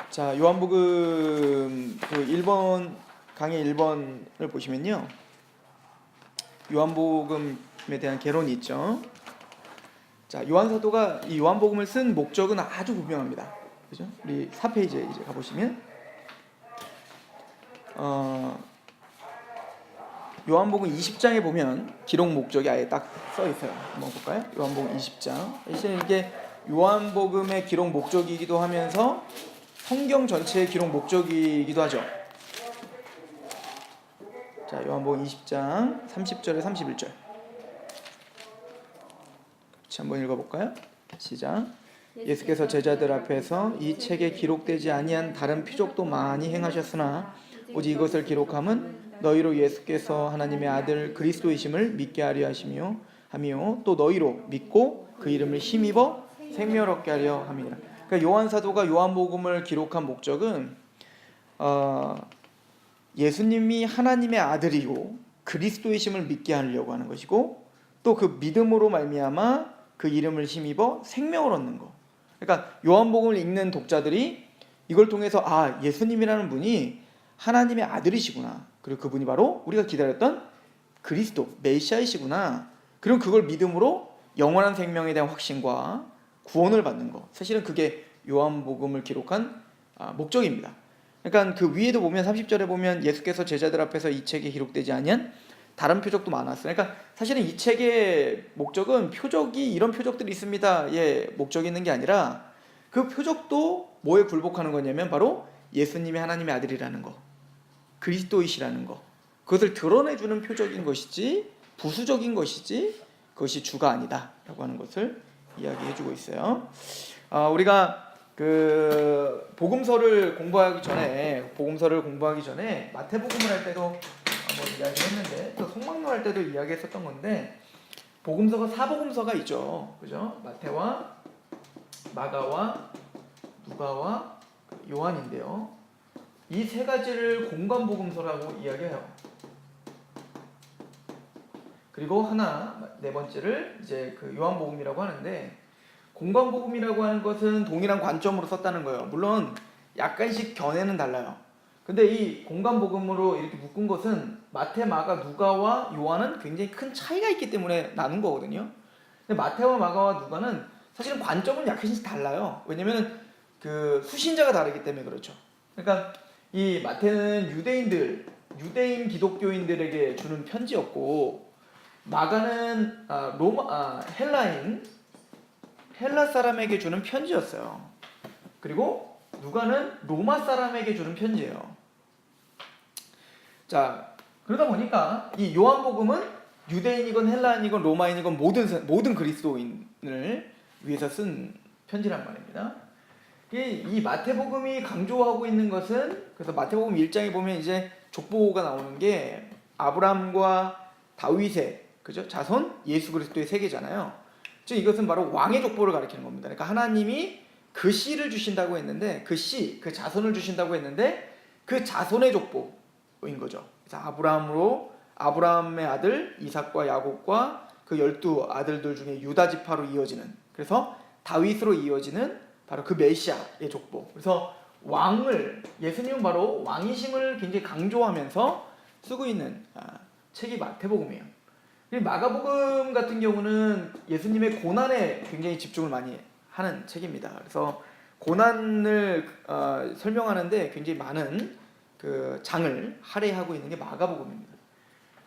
자, 요한복음 그 1번 강의 1번을 보시면요, 요한복음에 대한 개론이 있죠. 자, 요한 사도가 이 요한복음을 쓴 목적은 아주 분명합니다. 그죠? 우리 4페이지에 이제 가보시면 요한복음 20장에 보면 기록 목적이 아예 딱 써 있어요. 한번 볼까요? 요한복음 20장. 이게 요한복음의 기록 목적이기도 하면서 성경 전체의 기록 목적이기도 하죠. 자, 요한복음 20장 30절에 31절. 같이 한번 읽어볼까요? 시작. 예수께서 제자들 앞에서 이 책에 기록되지 아니한 다른 표적도 많이 행하셨으나 오직 이것을 기록함은 너희로 예수께서 하나님의 아들 그리스도이심을 믿게 하려 하며 또 너희로 믿고 그 이름을 힘입어 생명 얻게 하려 함이니라. 그러니까 요한 사도가 요한복음을 기록한 목적은 예수님이 하나님의 아들이고 그리스도이심을 믿게 하려고 하는 것이고, 또 그 믿음으로 말미암아 그 이름을 힘입어 생명을 얻는 것. 그러니까 요한복음을 읽는 독자들이 이걸 통해서 예수님이라는 분이 하나님의 아들이시구나, 그리고 그분이 바로 우리가 기다렸던 그리스도 메시아이시구나, 그리고 그걸 믿음으로 영원한 생명에 대한 확신과 구원을 받는 것. 사실은 그게 요한복음을 기록한 목적입니다. 그러니까 그 위에도 보면 30절에 보면 예수께서 제자들 앞에서 이 책에 기록되지 아니한 다른 표적도 많았어요. 그러니까 사실은 이 책의 목적은 표적이 이런 표적들이 있습니다, 예, 목적이 있는 게 아니라 그 표적도 뭐에 굴복하는 거냐면 바로 예수님이 하나님의 아들이라는 거, 그리스도이시라는 거, 그것을 드러내주는 표적인 것이지 부수적인 것이지 그것이 주가 아니다 라고 하는 것을 이야기해주고 있어요. 우리가 그 복음서를 공부하기 전에 마태복음을 할 때도 한번 이야기했는데, 또 성막론 할 때도 이야기했었던 건데, 복음서가 4복음서가 있죠, 그죠? 마태와 마가와 누가와 요한인데요, 이 세 가지를 공관복음서라고 이야기해요. 그리고 네 번째를 이제 그 요한복음이라고 하는데, 공관복음이라고 하는 것은 동일한 관점으로 썼다는 거예요. 물론 약간씩 견해는 달라요. 근데 이 공관복음으로 이렇게 묶은 것은 마태, 마가, 누가와 요한은 굉장히 큰 차이가 있기 때문에 나눈 거거든요. 근데 마태와 마가와 누가는 사실은 관점은 약간씩 달라요. 왜냐면 그 수신자가 다르기 때문에 그렇죠. 그러니까 이 마태는 유대인 기독교인들에게 주는 편지였고, 마가는 헬라 사람에게 주는 편지였어요. 그리고 누가는 로마 사람에게 주는 편지예요. 자, 그러다 보니까 이 요한복음은 유대인이건 헬라인이건 로마인이건 모든 그리스도인을 위해서 쓴 편지란 말입니다. 이 마태복음이 강조하고 있는 것은, 그래서 마태복음 1장에 보면 이제 족보가 나오는 게 아브라함과 다윗의, 그죠? 자손 예수 그리스도의 세계잖아요. 즉 이것은 바로 왕의 족보를 가리키는 겁니다. 그러니까 하나님이 그 씨를 주신다고 했는데, 그 자손을 주신다고 했는데 그 자손의 족보인 거죠. 그래서 아브라함의 아들 이삭과 야곱과 그 12 아들들 중에 유다 지파로 이어지는, 그래서 다윗으로 이어지는 바로 그 메시아의 족보. 그래서 예수님은 바로 왕이심을 굉장히 강조하면서 쓰고 있는 책이 마태복음이에요. 마가복음 같은 경우는 예수님의 고난에 굉장히 집중을 많이 하는 책입니다. 그래서 고난을 설명하는데 굉장히 많은 그 장을 할애하고 있는 게 마가복음입니다.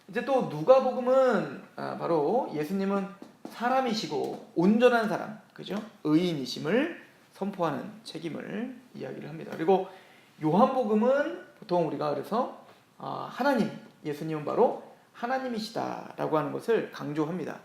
이제 또 누가복음은 바로 예수님은 사람이시고 온전한 사람, 그죠? 의인이심을 선포하는 책임을 이야기를 합니다. 그리고 요한복음은 보통 우리가 그래서 예수님은 바로 하나님이시다라고 하는 것을 강조합니다.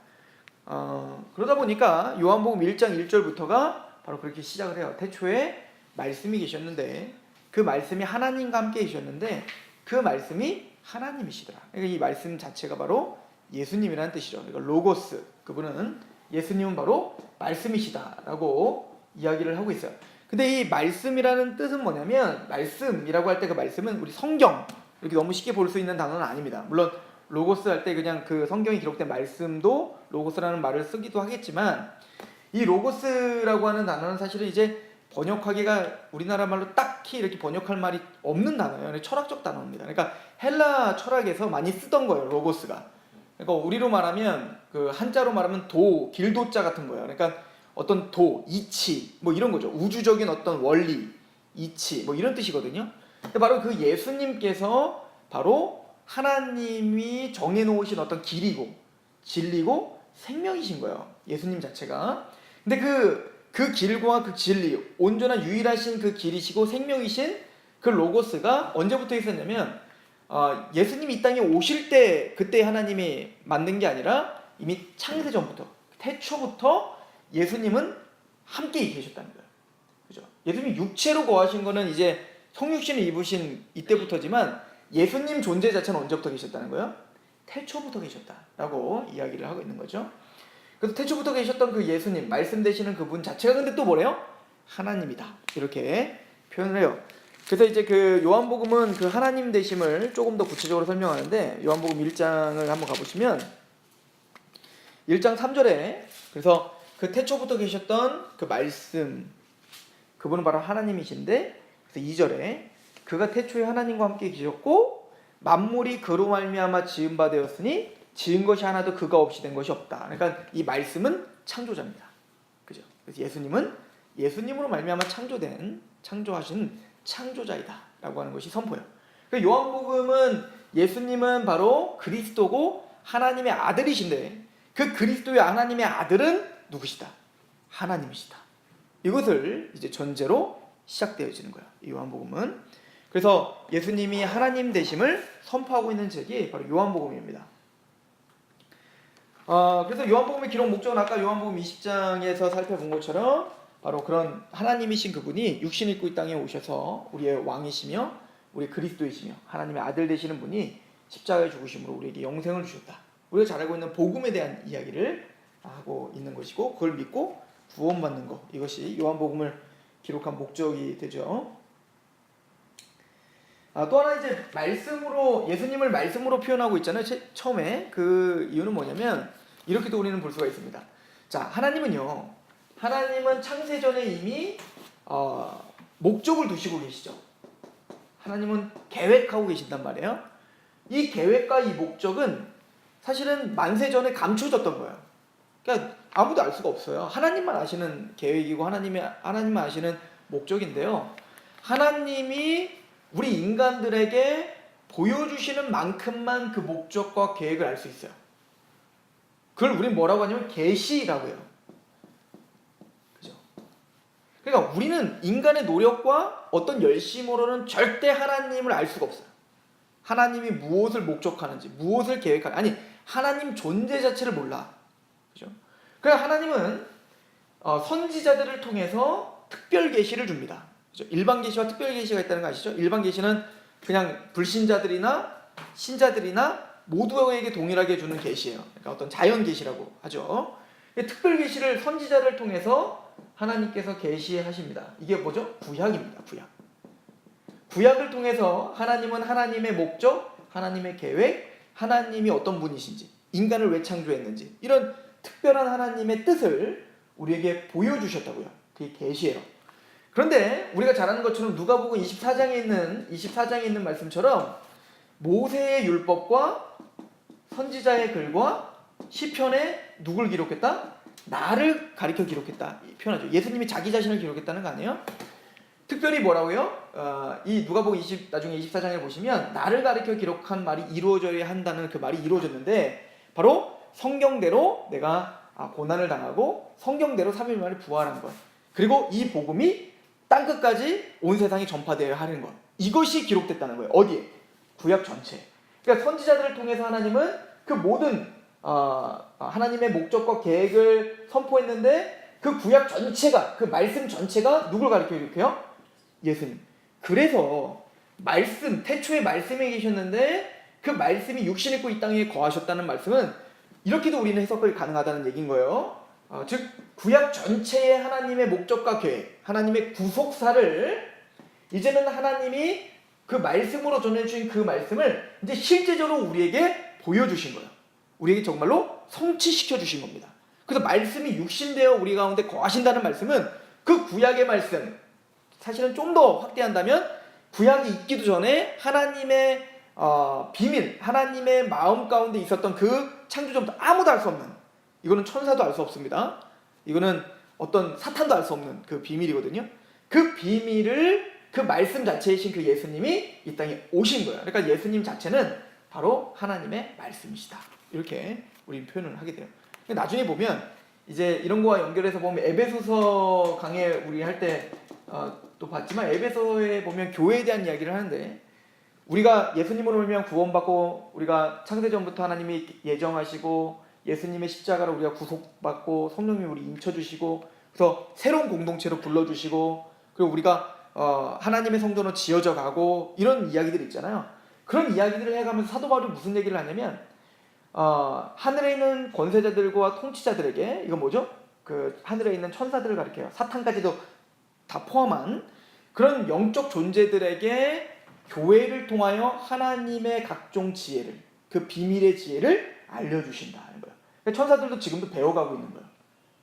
그러다 보니까 요한복음 1장 1절부터가 바로 그렇게 시작을 해요. 태초에 말씀이 계셨는데 그 말씀이 하나님과 함께 계셨는데 그 말씀이 하나님이시더라. 그러니까 이 말씀 자체가 바로 예수님이라는 뜻이죠. 그러니까 로고스, 그분은, 예수님은 바로 말씀이시다라고 이야기를 하고 있어요. 근데 이 말씀이라는 뜻은 뭐냐면, 말씀이라고 할 때 그 말씀은 우리 성경, 이렇게 너무 쉽게 볼 수 있는 단어는 아닙니다. 물론 로고스 할 때 그냥 그 성경에 기록된 말씀도 로고스라는 말을 쓰기도 하겠지만, 이 로고스라고 하는 단어는 사실은 이제 번역하기가 우리나라 말로 딱히 이렇게 번역할 말이 없는 단어예요. 철학적 단어입니다. 그러니까 헬라 철학에서 많이 쓰던 거예요, 로고스가. 그러니까 우리로 말하면 그 한자로 말하면 도, 길도자 같은 거예요. 그러니까 어떤 도, 이치 뭐 이런 거죠. 우주적인 어떤 원리, 이치 뭐 이런 뜻이거든요. 바로 그 예수님께서 바로 하나님이 정해놓으신 어떤 길이고 진리고 생명이신 거예요. 예수님 자체가. 근데 그 길과 그 진리, 온전한 유일하신 그 길이시고 생명이신 그 로고스가 언제부터 있었냐면 예수님이 이 땅에 오실 때 그때 하나님이 만든 게 아니라 이미 창세 전부터 태초부터 예수님은 함께 계셨다는 거예요. 그죠? 예수님이 육체로 거하신 거는 이제 성육신을 입으신 이때부터지만 예수님 존재 자체는 언제부터 계셨다는 거예요? 태초부터 계셨다라고 이야기를 하고 있는 거죠. 그래서 태초부터 계셨던 그 예수님, 말씀 되시는 그분 자체가 근데 또 뭐래요? 하나님이다. 이렇게 표현을 해요. 그래서 이제 그 요한복음은 그 하나님 되심을 조금 더 구체적으로 설명하는데 요한복음 1장을 한번 가보시면 1장 3절에 그래서 그 태초부터 계셨던 그 말씀 그분은 바로 하나님이신데 그래서 2절에 그가 태초에 하나님과 함께 계셨고 만물이 그로 말미암아 지은 바 되었으니 지은 것이 하나도 그가 없이 된 것이 없다. 그러니까 이 말씀은 창조자입니다. 그죠? 그래서 예수님은 예수님으로 말미암아 창조하신 창조자이다라고 하는 것이 선포예요. 그러니까 요한복음은 예수님은 바로 그리스도고 하나님의 아들이신데 그 그리스도의 하나님의 아들은 누구시다? 하나님이시다. 이것을 이제 전제로 시작되어지는 거예요. 이 요한복음은. 그래서 예수님이 하나님 되심을 선포하고 있는 책이 바로 요한복음입니다. 그래서 요한복음의 기록 목적은 아까 요한복음 20장에서 살펴본 것처럼 바로 그런 하나님이신 그분이 육신 입고 이 땅에 오셔서 우리의 왕이시며 우리 그리스도이시며 하나님의 아들 되시는 분이 십자가에 죽으심으로 우리에게 영생을 주셨다. 우리가 잘 알고 있는 복음에 대한 이야기를 하고 있는 것이고 그걸 믿고 구원받는 것, 이것이 요한복음을 기록한 목적이 되죠. 또 하나 이제 말씀으로 예수님을 말씀으로 표현하고 있잖아요. 처음에 그 이유는 뭐냐면 이렇게도 우리는 볼 수가 있습니다. 자, 하나님은 창세전에 이미 목적을 두시고 계시죠. 하나님은 계획하고 계신단 말이에요. 이 계획과 이 목적은 사실은 만세 전에 감춰졌던 거예요. 그러니까 아무도 알 수가 없어요. 하나님만 아시는 계획이고 하나님만 아시는 목적인데요. 하나님이 우리 인간들에게 보여주시는 만큼만 그 목적과 계획을 알 수 있어요. 그걸 우리는 뭐라고 하냐면 계시라고 해요. 그죠? 그러니까 우리는 인간의 노력과 어떤 열심으로는 절대 하나님을 알 수가 없어요. 하나님이 무엇을 목적하는지, 무엇을 계획하는지, 아니 하나님 존재 자체를 몰라. 그죠? 그러니까 하나님은 선지자들을 통해서 특별 계시를 줍니다. 그죠? 일반 계시와 특별 계시가 있다는 거 아시죠? 일반 계시는 그냥 불신자들이나 신자들이나 모두에게 동일하게 주는 계시예요. 그러니까 어떤 자연 계시라고 하죠. 특별 계시를 선지자를 통해서 하나님께서 계시하십니다. 이게 뭐죠? 구약입니다. 구약을 통해서 하나님은 하나님의 목적, 하나님의 계획, 하나님이 어떤 분이신지, 인간을 왜 창조했는지 이런 특별한 하나님의 뜻을 우리에게 보여주셨다고요. 그게 계시예요. 그런데 우리가 잘 아는 것처럼 누가복음 24장에 있는 말씀처럼 모세의 율법과 선지자의 글과 시편에 누굴 기록했다? 나를 가리켜 기록했다. 표현하죠. 예수님이 자기 자신을 기록했다는 거 아니에요? 특별히 뭐라고요? 이 누가복음 나중에 24장에 보시면 나를 가리켜 기록한 말이 이루어져야 한다는 그 말이 이루어졌는데 바로 성경대로 내가 고난을 당하고 성경대로 3일 만에 부활한 것, 그리고 이 복음이 땅끝까지 온 세상에 전파되어야 하는 것, 이것이 기록됐다는 거예요. 어디에? 구약 전체. 그러니까 선지자들을 통해서 하나님은 그 모든 하나님의 목적과 계획을 선포했는데 그 구약 전체가, 그 말씀 전체가 누굴 가리켜 기록해요? 예수님. 그래서 태초에 말씀에 계셨는데 그 말씀이 육신 입고 이 땅에 거하셨다는 말씀은 이렇게도 우리는 해석이 가능하다는 얘기인 거예요. 즉 구약 전체의 하나님의 목적과 계획, 하나님의 구속사를 이제는 하나님이 그 말씀으로 전해주신 그 말씀을 이제 실제적으로 우리에게 보여주신 거예요. 우리에게 정말로 성취시켜 주신 겁니다. 그래서 말씀이 육신되어 우리 가운데 거하신다는 말씀은 그 구약의 말씀, 사실은 좀 더 확대한다면 구약이 있기도 전에 하나님의 비밀, 하나님의 마음 가운데 있었던 그 창조전부터 아무도 알 수 없는, 이거는 천사도 알 수 없습니다. 이거는 어떤 사탄도 알 수 없는 그 비밀이거든요. 그 비밀을, 그 말씀 자체이신 그 예수님이 이 땅에 오신 거예요. 그러니까 예수님 자체는 바로 하나님의 말씀이시다, 이렇게 우리는 표현을 하게 돼요. 나중에 보면 이제 이런 거와 연결해서 보면 에베소서 강해 우리 할 때 또 봤지만, 에베소에 보면 교회에 대한 이야기를 하는데, 우리가 예수님으로 말미암아 구원받고, 우리가 창세전부터 하나님이 예정하시고 예수님의 십자가로 우리가 구속받고 성령님이 우리 임쳐주시고, 그래서 새로운 공동체로 불러주시고, 그리고 우리가 하나님의 성전으로 지어져 가고, 이런 이야기들이 있잖아요. 그런 이야기들을 해가면서 사도 바울이 무슨 얘기를 하냐면, 하늘에 있는 권세자들과 통치자들에게, 이건 뭐죠? 그 하늘에 있는 천사들을 가리켜요. 사탄까지도 다 포함한 그런 영적 존재들에게 교회를 통하여 하나님의 각종 지혜를, 그 비밀의 지혜를 알려주신다는 거예요. 그러니까 천사들도 지금도 배워가고 있는 거예요.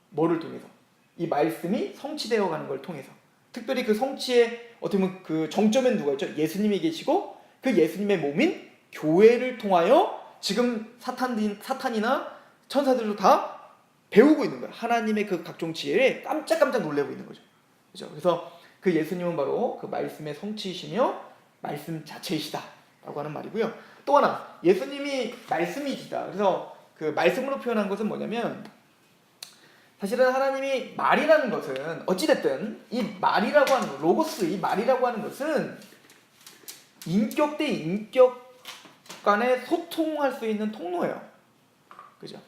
뭐를 통해서? 이 말씀이 성취되어 가는 걸 통해서. 특별히 그 성취의 어떻게 보면 그 정점엔 누가 있죠? 예수님이 계시고, 그 예수님의 몸인 교회를 통하여 지금 사탄이나 천사들도 다 배우고 있는 거예요. 하나님의 그 각종 지혜에 깜짝깜짝 놀래고 있는 거죠. 그렇죠? 그래서 그 예수님은 바로 그 말씀의 성취이시며 말씀 자체이시다라고 하는 말이고요. 또 하나, 예수님이 말씀이시다. 그래서 그 말씀으로 표현한 것은 뭐냐면, 사실은 하나님이 말이라는 것은 어찌됐든 이 말이라고 하는 것, 로고스, 이 말이라고 하는 것은 인격 대 인격 간에 소통할 수 있는 통로예요. 그죠?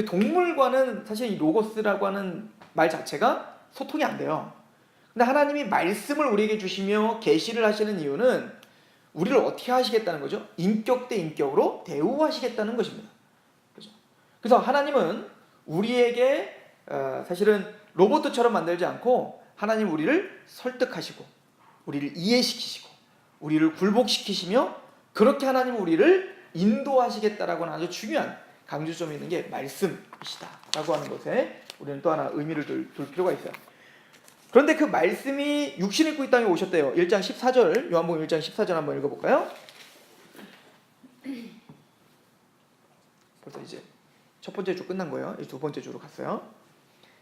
동물과는 사실 이 로고스라고 하는 말 자체가 소통이 안 돼요. 근데 하나님이 말씀을 우리에게 주시며 계시를 하시는 이유는 우리를 어떻게 하시겠다는 거죠? 인격 대 인격으로 대우하시겠다는 것입니다. 그죠? 그래서 하나님은 우리에게 사실은 로봇처럼 만들지 않고, 하나님 우리를 설득하시고 우리를 이해시키시고 우리를 굴복시키시며, 그렇게 하나님 우리를 인도하시겠다라고 하는 아주 중요한 강조점이 있는 게 말씀이시다라고 하는 것에 우리는 또 하나 의미를 둘 필요가 있어요. 그런데 그 말씀이 육신을 입고 이 땅에 오셨대요. 1장 14절, 요한복음 1장 14절 한번 읽어볼까요? 벌써 이제 첫 번째 주 끝난 거예요. 이제 두 번째 주로 갔어요.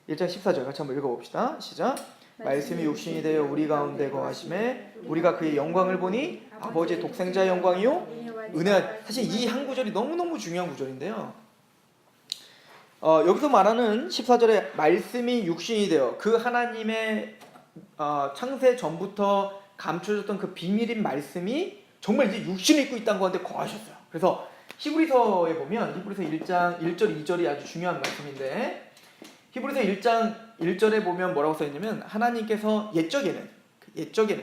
1장 14절 같이 한번 읽어봅시다. 시작. 말씀이 육신이 되어 우리 가운데 거하심에 우리가 그의 영광을 보니 아버지의 독생자의 영광이요 은혜가. 사실 이 한 구절이 너무너무 중요한 구절인데요. 여기서 말하는 14절에 말씀이 육신이 되어, 그 하나님의 창세 전부터 감춰졌던 그 비밀인 말씀이 정말 이제 육신을 입고 이 땅 가운데 거하셨어요. 그래서 히브리서에 보면 히브리서 1장 1절 2절이 아주 중요한 말씀인데, 히브리서 1장 1절에 보면 뭐라고 써있냐면, 하나님께서 옛적에는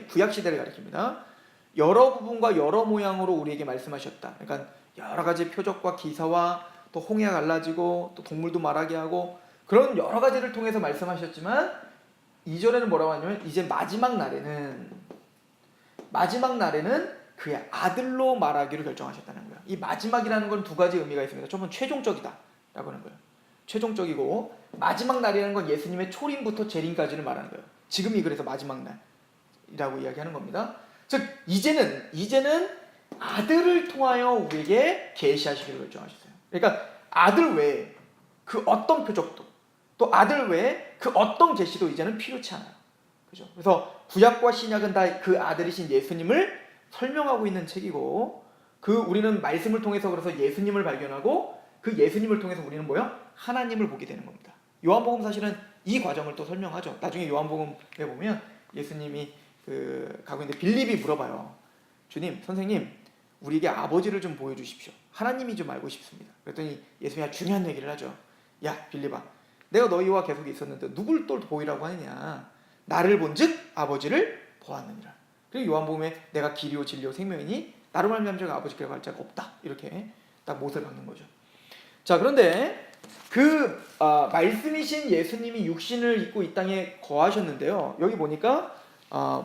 구약시대를 가리킵니다. 여러 부분과 여러 모양으로 우리에게 말씀하셨다. 그러니까 여러 가지 표적과 기사와 또 홍해가 갈라지고 또 동물도 말하게 하고, 그런 여러 가지를 통해서 말씀하셨지만, 2절에는 뭐라고 하냐면, 이제 마지막 날에는 그의 아들로 말하기로 결정하셨다는 거예요. 이 마지막이라는 건 두 가지 의미가 있습니다. 첫 번째 최종적이다 라고 하는 거예요. 최종적이고, 마지막 날이라는 건 예수님의 초림부터 재림까지를 말하는 거예요. 지금이 그래서 마지막 날이라고 이야기하는 겁니다. 즉 이제는 아들을 통하여 우리에게 계시하시기로 결정하셨어요. 그러니까 아들 외에 그 어떤 표적도, 또 아들 외에 그 어떤 계시도 이제는 필요치 않아요. 그죠? 그래서 구약과 신약은 다 그 아들이신 예수님을 설명하고 있는 책이고, 우리는 말씀을 통해서 그래서 예수님을 발견하고, 그 예수님을 통해서 우리는 뭐요? 하나님을 보게 되는 겁니다. 요한복음 사실은 이 과정을 또 설명하죠. 나중에 요한복음에 보면 예수님이 가고 있는데 빌립이 물어봐요. 주님, 선생님, 우리에게 아버지를 좀 보여주십시오. 하나님이 좀 알고 싶습니다. 그랬더니 예수님이 중요한 얘기를 하죠. 야, 빌립아, 내가 너희와 계속 있었는데 누굴 또 보이라고 하느냐? 나를 본즉 아버지를 보았느니라. 그리고 요한복음에 내가 길이요 진리요 생명이니 나로 말미암아 자가 아버지께 갈 자가 없다, 이렇게 딱 못을 박는 거죠. 자, 그런데 말씀이신 예수님이 육신을 입고 이 땅에 거하셨는데요. 여기 보니까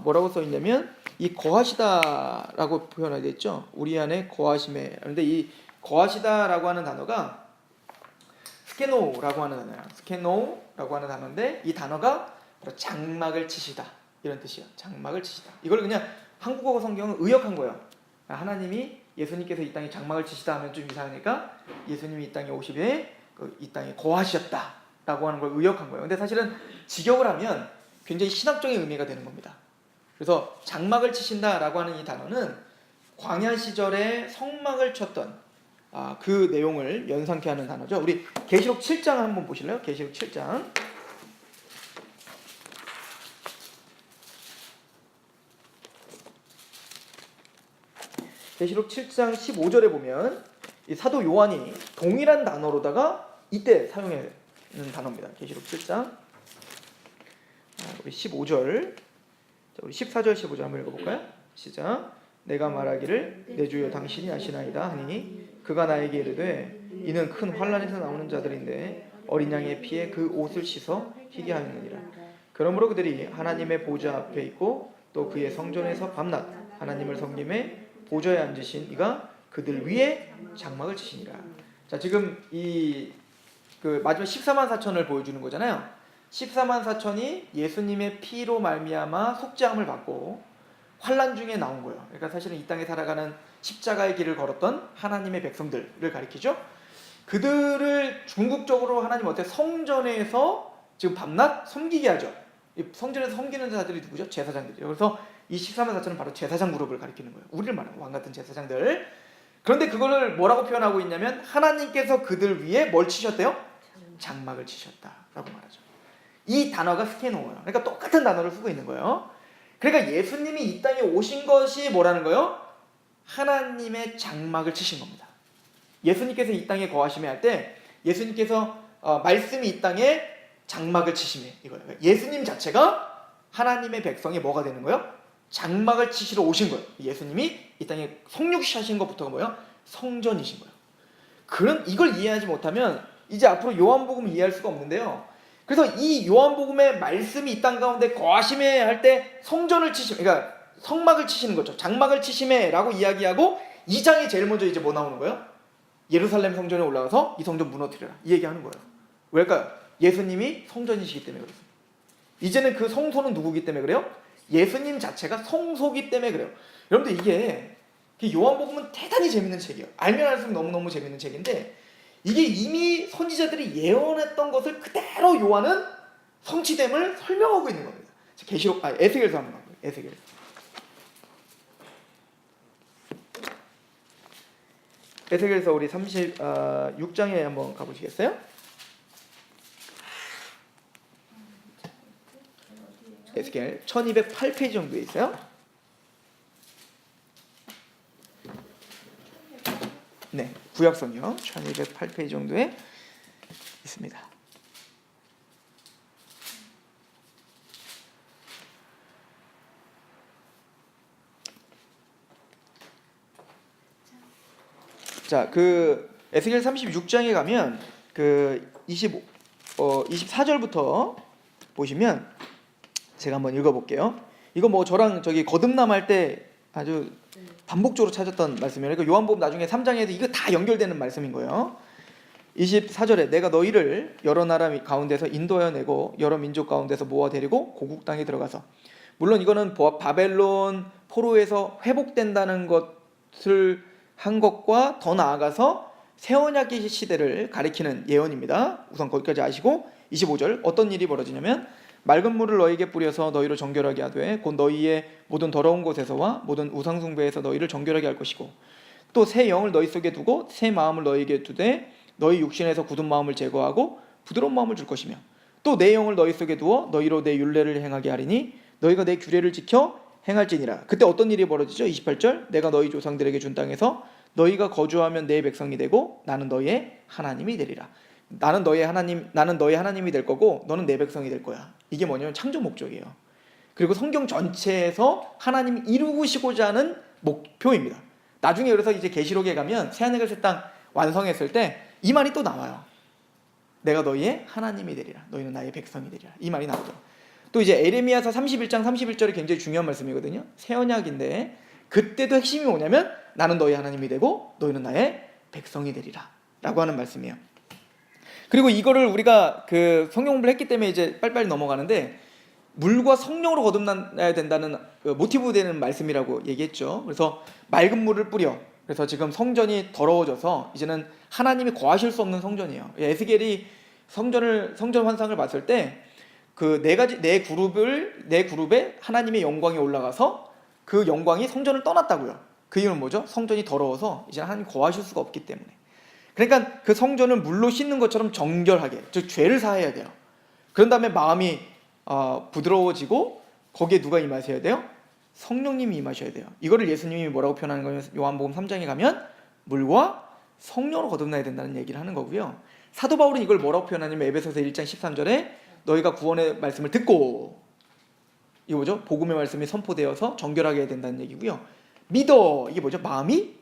뭐라고 써 있냐면, 이 거하시다라고 표현하게 있죠. 우리 안에 거하심에. 그런데 이 거하시다라고 하는 단어가 스케노라고 하는 단어예요. 스케노라고 하는 단어인데 이 단어가 바로 장막을 치시다 이런 뜻이에요. 장막을 치시다. 이걸 그냥 한국어 성경은 의역한 거예요. 하나님이 예수님께서 이 땅에 장막을 치시다 하면 좀 이상하니까 예수님이 이 땅에 오시되 이 땅에 거하셨다라고 하는 걸 의역한 거예요. 근데 사실은 직역을 하면 굉장히 신학적인 의미가 되는 겁니다. 그래서 장막을 치신다라고 하는 이 단어는 광야 시절에 성막을 쳤던 그 내용을 연상케 하는 단어죠. 우리 계시록 7장 한번 보실래요? 계시록 7장. 계시록 7장 15절에 보면 이 사도 요한이 동일한 단어로다가 이때 사용하는 단어입니다. 계시록 7장. 우리 15절. 자, 우리 14절 15절 한번 읽어볼까요? 시작. 내가 말하기를 내 주여 당신이 아시나이다 하니 그가 나에게 이르되 이는 큰 환난에서 나오는 자들인데 어린 양의 피에 그 옷을 씻어 희게 하였느니라. 그러므로 그들이 하나님의 보좌 앞에 있고 또 그의 성전에서 밤낮 하나님을 섬김에 보좌에 앉으신 이가 그들 위에 장막을 치시니라. 자, 지금 그 마지막 14만 4천을 보여주는 거잖아요. 14만 4천이 예수님의 피로 말미암아 속죄함을 받고 환난 중에 나온 거예요. 그러니까 사실은 이 땅에 살아가는 십자가의 길을 걸었던 하나님의 백성들을 가리키죠. 그들을 궁극적으로 하나님 성전에서 지금 밤낮 섬기게 하죠. 성전에서 섬기는 자들이 누구죠? 제사장들이죠. 그래서 이 14만 4천은 바로 제사장 그룹을 가리키는 거예요. 우리를 말하는 왕 같은 제사장들. 그런데 그거를 뭐라고 표현하고 있냐면 하나님께서 그들 위에 뭘 치셨대요? 장막을 치셨다라고 말하죠. 이 단어가 스케노예요. 그러니까 똑같은 단어를 쓰고 있는 거예요. 그러니까 예수님이 이 땅에 오신 것이 뭐라는 거예요? 하나님의 장막을 치신 겁니다. 예수님께서 이 땅에 거하심에 할 때 예수님께서 말씀이 이 땅에 장막을 치심에 이거예요. 예수님 자체가 하나님의 백성이 뭐가 되는 거예요? 장막을 치시러 오신 거예요. 예수님이 이 땅에 성육시하신 것부터가 뭐예요? 성전이신 거예요. 이걸 이해하지 못하면 이제 앞으로 요한복음을 이해할 수가 없는데요. 그래서 이 요한복음의 말씀이 이 땅 가운데 거하심에 할 때 성전을 치심, 그러니까 성막을 치시는 거죠. 장막을 치심에라고 이야기하고 2장에 제일 먼저 이제 뭐 나오는 거예요? 예루살렘 성전에 올라가서 이 성전 무너뜨려라 이 얘기하는 거예요. 왜일까요? 예수님이 성전이시기 때문에 그렇습니다. 이제는 그 성소는 누구기 때문에 그래요? 예수님 자체가 성소기 때문에 그래요. 여러분들 이게 요한복음은 대단히 재밌는 책이에요. 알면 알수록 너무너무 재밌는 책인데 이게 이미 선지자들이 예언했던 것을 그대로 요한은 성취됨을 설명하고 있는 겁니다. 에스겔서 하는 거예요. 에스겔서 우리 36장에 한번 가보시겠어요? 에스겔 1208페이지 정도에 있어요. 네, 구약성경 1208페이지 정도에 있습니다. 자, 그 에스겔 36장에 가면 그 24절부터 보시면 제가 한번 읽어볼게요. 이거 뭐 저랑 거듭남할 때 아주 반복적으로 찾았던 말씀이에요. 그러니까 요한복음 나중에 3장에도 이거 다 연결되는 말씀인 거예요. 24절에 내가 너희를 여러 나라 가운데서 인도하여 내고 여러 민족 가운데서 모아 데리고 고국 땅에 들어가서, 물론 이거는 바벨론 포로에서 회복된다는 것을 한 것과 더 나아가서 새 언약 시대를 가리키는 예언입니다. 우선 거기까지 아시고 25절 어떤 일이 벌어지냐면 맑은 물을 너희에게 뿌려서 너희를 정결하게 하되 곧 너희의 모든 더러운 곳에서와 모든 우상 숭배에서 너희를 정결하게 할 것이고 또 새 영을 너희 속에 두고 새 마음을 너희에게 두되 너희 육신에서 굳은 마음을 제거하고 부드러운 마음을 줄 것이며 또 내 영을 너희 속에 두어 너희로 내 율례를 행하게 하리니 너희가 내 규례를 지켜 행할지니라. 그때 어떤 일이 벌어지죠? 28절 내가 너희 조상들에게 준 땅에서 너희가 거주하면 내 백성이 되고 나는 너희의 하나님이 되리라. 나는 너희 하나님이 될 거고 너는 내 백성이 될 거야. 이게 뭐냐면 창조 목적이에요. 그리고 성경 전체에서 하나님이 이루시고자 하는 목표입니다. 나중에 그래서 이제 계시록에 가면 새하늘과 새 땅 완성했을 때 이 말이 또 나와요. 내가 너희의 하나님이 되리라. 너희는 나의 백성이 되리라. 이 말이 나오죠. 또 이제 에레미야서 31장 31절이 굉장히 중요한 말씀이거든요. 새 언약인데 그때도 핵심이 뭐냐면 나는 너희 하나님이 되고 너희는 나의 백성이 되리라 라고 하는 말씀이에요. 그리고 이거를 우리가 그 성경 공부를 했기 때문에 이제 빨리빨리 넘어가는데, 물과 성령으로 거듭나야 된다는 모티브 되는 말씀이라고 얘기했죠. 그래서 맑은 물을 뿌려. 그래서 지금 성전이 더러워져서 이제는 하나님이 거하실 수 없는 성전이에요. 에스겔이 성전 환상을 봤을 때 그 네 그룹에 하나님의 영광이 올라가서 그 영광이 성전을 떠났다고요. 그 이유는 뭐죠? 성전이 더러워서 이제 하나님 거하실 수가 없기 때문에. 그러니까 그 성전을 물로 씻는 것처럼 정결하게, 즉 죄를 사해야 돼요. 그런 다음에 마음이 부드러워지고 거기에 누가 임하셔야 돼요? 성령님이 임하셔야 돼요. 이거를 예수님이 뭐라고 표현하는 거냐면 요한복음 3장에 가면 물과 성령으로 거듭나야 된다는 얘기를 하는 거고요. 사도 바울은 이걸 뭐라고 표현하냐면 에베소서 1장 13절에 너희가 구원의 말씀을 듣고, 이거 뭐죠? 복음의 말씀이 선포되어서 정결하게 해야 된다는 얘기고요. 믿어, 이게 뭐죠? 마음이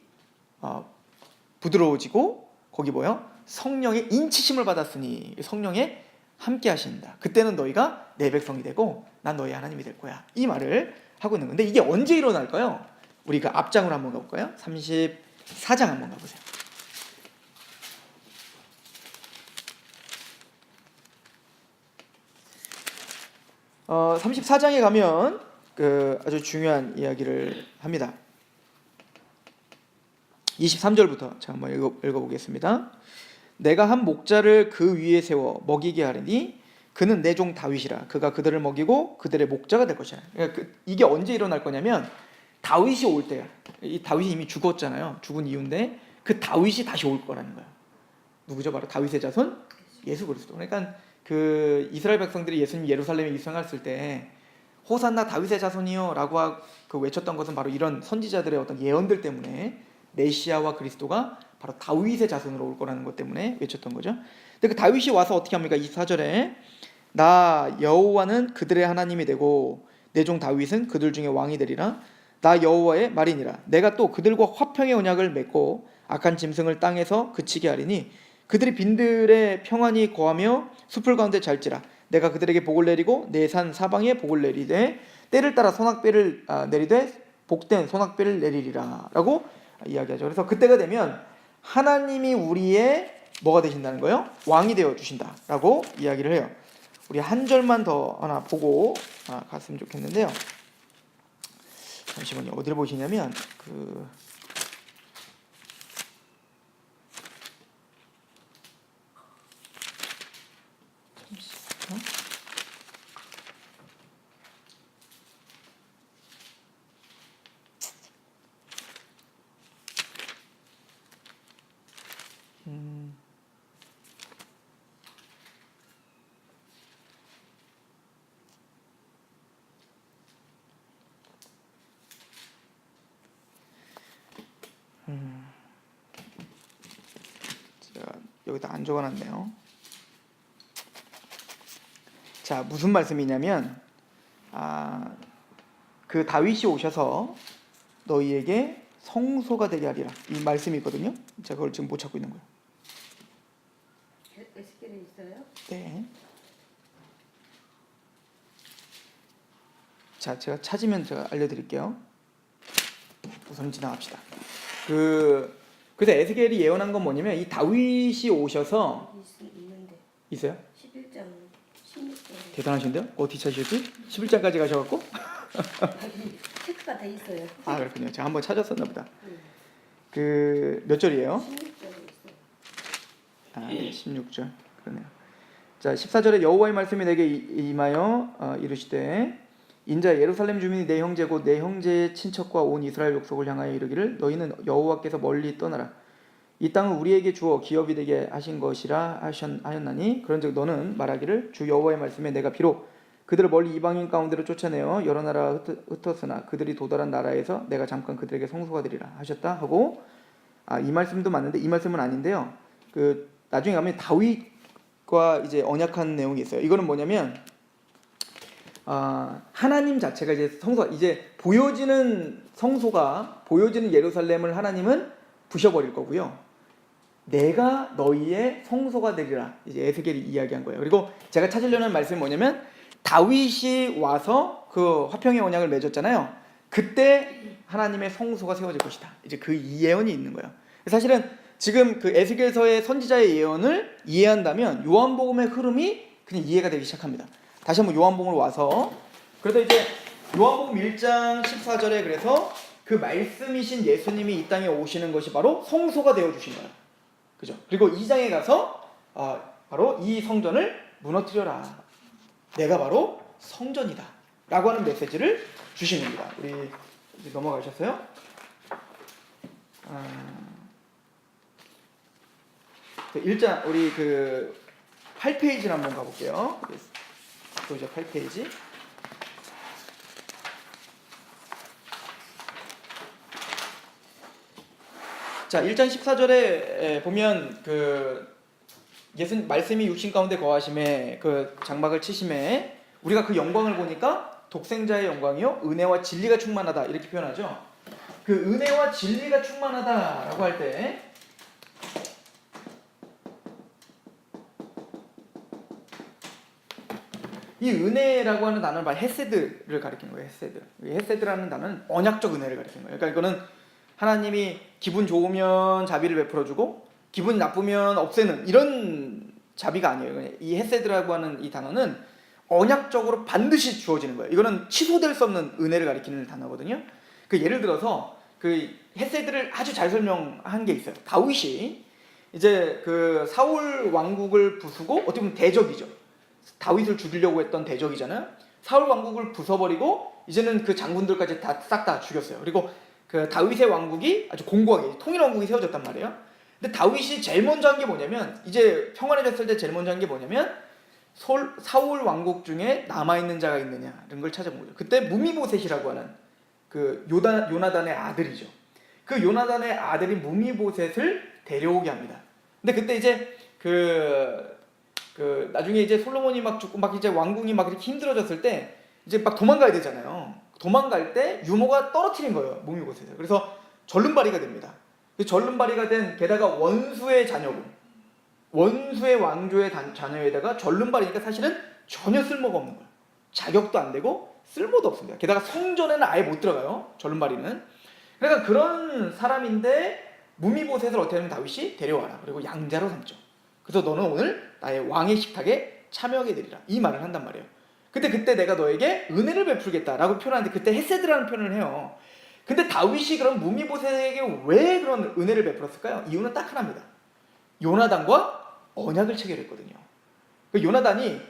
부드러워지고 거기 뭐요? 성령의 인치심을 받았으니 성령에 함께 하신다. 그때는 너희가 내 백성이 되고 난 너희 하나님이 될 거야. 이 말을 하고 있는 건데, 이게 언제 일어날까요? 우리가 앞장으로 한번 가볼까요? 34장 한번 가보세요. 34장에 가면 아주 중요한 이야기를 합니다. 23절부터 제가 한번 읽어보겠습니다. 내가 한 목자를 그 위에 세워 먹이게 하리니 그는 내 종 다윗이라. 그가 그들을 먹이고 그들의 목자가 될 것이라. 그러니까 이게 언제 일어날 거냐면 다윗이 올 때야. 이 다윗이 이미 죽었잖아요. 죽은 이유인데 그 다윗이 다시 올 거라는 거예요. 누구죠? 바로 다윗의 자손 예수 그리스도. 그러니까 그 이스라엘 백성들이 예수님 예루살렘에 입성했을 때 호산나 다윗의 자손이요 라고 외쳤던 것은 바로 이런 선지자들의 어떤 예언들 때문에 메시아와 그리스도가 바로 다윗의 자손으로 올 거라는 것 때문에 외쳤던 거죠. 근데 그 다윗이 와서 어떻게 합니까? 24절에 나 여호와는 그들의 하나님이 되고 내 종 다윗은 그들 중에 왕이 되리라. 나 여호와의 말이니라. 내가 또 그들과 화평의 언약을 맺고 악한 짐승을 땅에서 그치게 하리니 그들이 빈들에 평안히 거하며 숲을 가운데 잘지라. 내가 그들에게 복을 내리고 내 산 사방에 복을 내리되 때를 따라 소낙비를 내리되 복된 소낙비를 내리리라 라고 이야기하죠. 그래서 그때가 되면 하나님이 우리의 뭐가 되신다는 거예요? 왕이 되어 주신다 라고 이야기를 해요. 우리 한 절만 더 하나 보고 갔으면 좋겠는데요. 잠시만요. 어디를 보시냐면 제가 여기다 안 적어놨네요. 자, 무슨 말씀이냐면 그 다윗이 오셔서 너희에게 성소가 되게 하리라 이 말씀이 있거든요. 제가 그걸 지금 못 찾고 있는 거예요. 에스겔에 있어요? 네. 자, 제가 찾으면 제가 알려드릴게요. 우선 지나갑시다. 그래서 에스겔이 예언한 건 뭐냐면 이 다윗이 오셔서 있는데 있어요? 11장 16장 대단하신데요? 어떻게 찾으셨지? 11장까지 가셔갖고? 체크가 돼 있어요. 그렇군요. 제가 한번 찾았었나 보다. 몇 절이에요? 16절에 있어요. 네, 16절. 그러네요. 자, 14절에 여호와의 말씀이 내게 임하여 이르시되 인자 예루살렘 주민이 내 형제고 내 형제의 친척과 온 이스라엘 족속을 향하여 이르기를 너희는 여호와께서 멀리 떠나라. 이 땅을 우리에게 주어 기업이 되게 하신 것이라 하였나니 그런즉 너는 말하기를 주 여호와의 말씀에 내가 비록 그들을 멀리 이방인 가운데로 쫓아내어 여러 나라 흩었으나 그들이 도달한 나라에서 내가 잠깐 그들에게 성소가 되리라 하셨다 하고 이 말씀도 맞는데 이 말씀은 아닌데요. 나중에 가면 다윗과 이제 언약한 내용이 있어요. 이거는 뭐냐면 하나님 자체가 이제 성소 이제 보여지는 성소가 보여지는 예루살렘을 하나님은 부셔버릴 거고요. 내가 너희의 성소가 되리라 이제 에스겔이 이야기한 거예요. 그리고 제가 찾으려는 말씀이 뭐냐면 다윗이 와서 그 화평의 언약을 맺었잖아요. 그때 하나님의 성소가 세워질 것이다. 이제 그 예언이 있는 거예요. 사실은 지금 그 에스겔서의 선지자의 예언을 이해한다면 요한복음의 흐름이 그냥 이해가 되기 시작합니다. 다시 한번 요한복음을 와서 그래서 이제 요한복음 1장 14절에 그래서 그 말씀이신 예수님이 이 땅에 오시는 것이 바로 성소가 되어 주신 거예요. 그죠? 그리고 2장에 가서 바로 이 성전을 무너뜨려라. 내가 바로 성전이다. 라고 하는 메시지를 주신 겁니다. 우리 이제 넘어가셨어요? 일단 우리 그 8페이지를 한번 가볼게요. 또 이제 8페이지. 자, 1장 14절에 보면 그 예수 말씀이 육신 가운데 거하심에 그 장막을 치심에 우리가 그 영광을 보니까 독생자의 영광이요 은혜와 진리가 충만하다 이렇게 표현하죠. 그 은혜와 진리가 충만하다라고 할 때 이 은혜라고 하는 단어는 바로 헤세드를 가리키는 거예요. 헤세드. 이 헤세드라는 단어는 언약적 은혜를 가리키는 거예요. 그러니까 이거는 하나님이 기분 좋으면 자비를 베풀어주고 기분 나쁘면 없애는 이런 자비가 아니에요. 이 헤세드라고 하는 이 단어는 언약적으로 반드시 주어지는 거예요. 이거는 취소될 수 없는 은혜를 가리키는 단어거든요. 그 예를 들어서 그 헤세드를 아주 잘 설명한 게 있어요. 다윗이 이제 그 사울 왕국을 부수고 어떻게 보면 대적이죠. 다윗을 죽이려고 했던 대적이잖아요. 사울 왕국을 부숴버리고 이제는 그 장군들까지 다 싹 다 죽였어요. 그리고 그 다윗의 왕국이 아주 공고하게 통일 왕국이 세워졌단 말이에요. 근데 다윗이 제일 먼저 한 게 뭐냐면 이제 평안해졌을 때 제일 먼저 한 게 뭐냐면 사울 왕국 중에 남아있는 자가 있느냐 이런 걸 찾아본 거죠. 그때 무미보셋이라고 하는 그 요나단의 아들이죠. 그 요나단의 아들인 무미보셋을 데려오게 합니다. 근데 그때 이제 그 나중에 이제 솔로몬이 막 죽고 막 이제 왕궁이 막 이렇게 힘들어졌을 때 이제 막 도망가야 되잖아요. 도망갈 때 유모가 떨어뜨린 거예요. 무미보셋을. 그래서 절름발이가 됩니다. 절름발이가 된 게다가 원수의 자녀고 원수의 왕조의 자녀에다가 절름발이니까 사실은 전혀 쓸모가 없는 거예요. 자격도 안 되고 쓸모도 없습니다. 게다가 성전에는 아예 못 들어가요. 절름발이는. 그러니까 그런 사람인데 무미보셋을 어떻게 하면 다윗이 데려와라. 그리고 양자로 삼죠. 그래서 너는 오늘 나의 왕의 식탁에 참여하게 되리라. 이 말을 한단 말이에요. 근데 그때 내가 너에게 은혜를 베풀겠다라고 표현하는데 그때 헤세드라는 표현을 해요. 근데 다윗이 그럼 무미보셋에게 왜 그런 은혜를 베풀었을까요? 이유는 딱 하나입니다. 요나단과 언약을 체결했거든요. 요나단이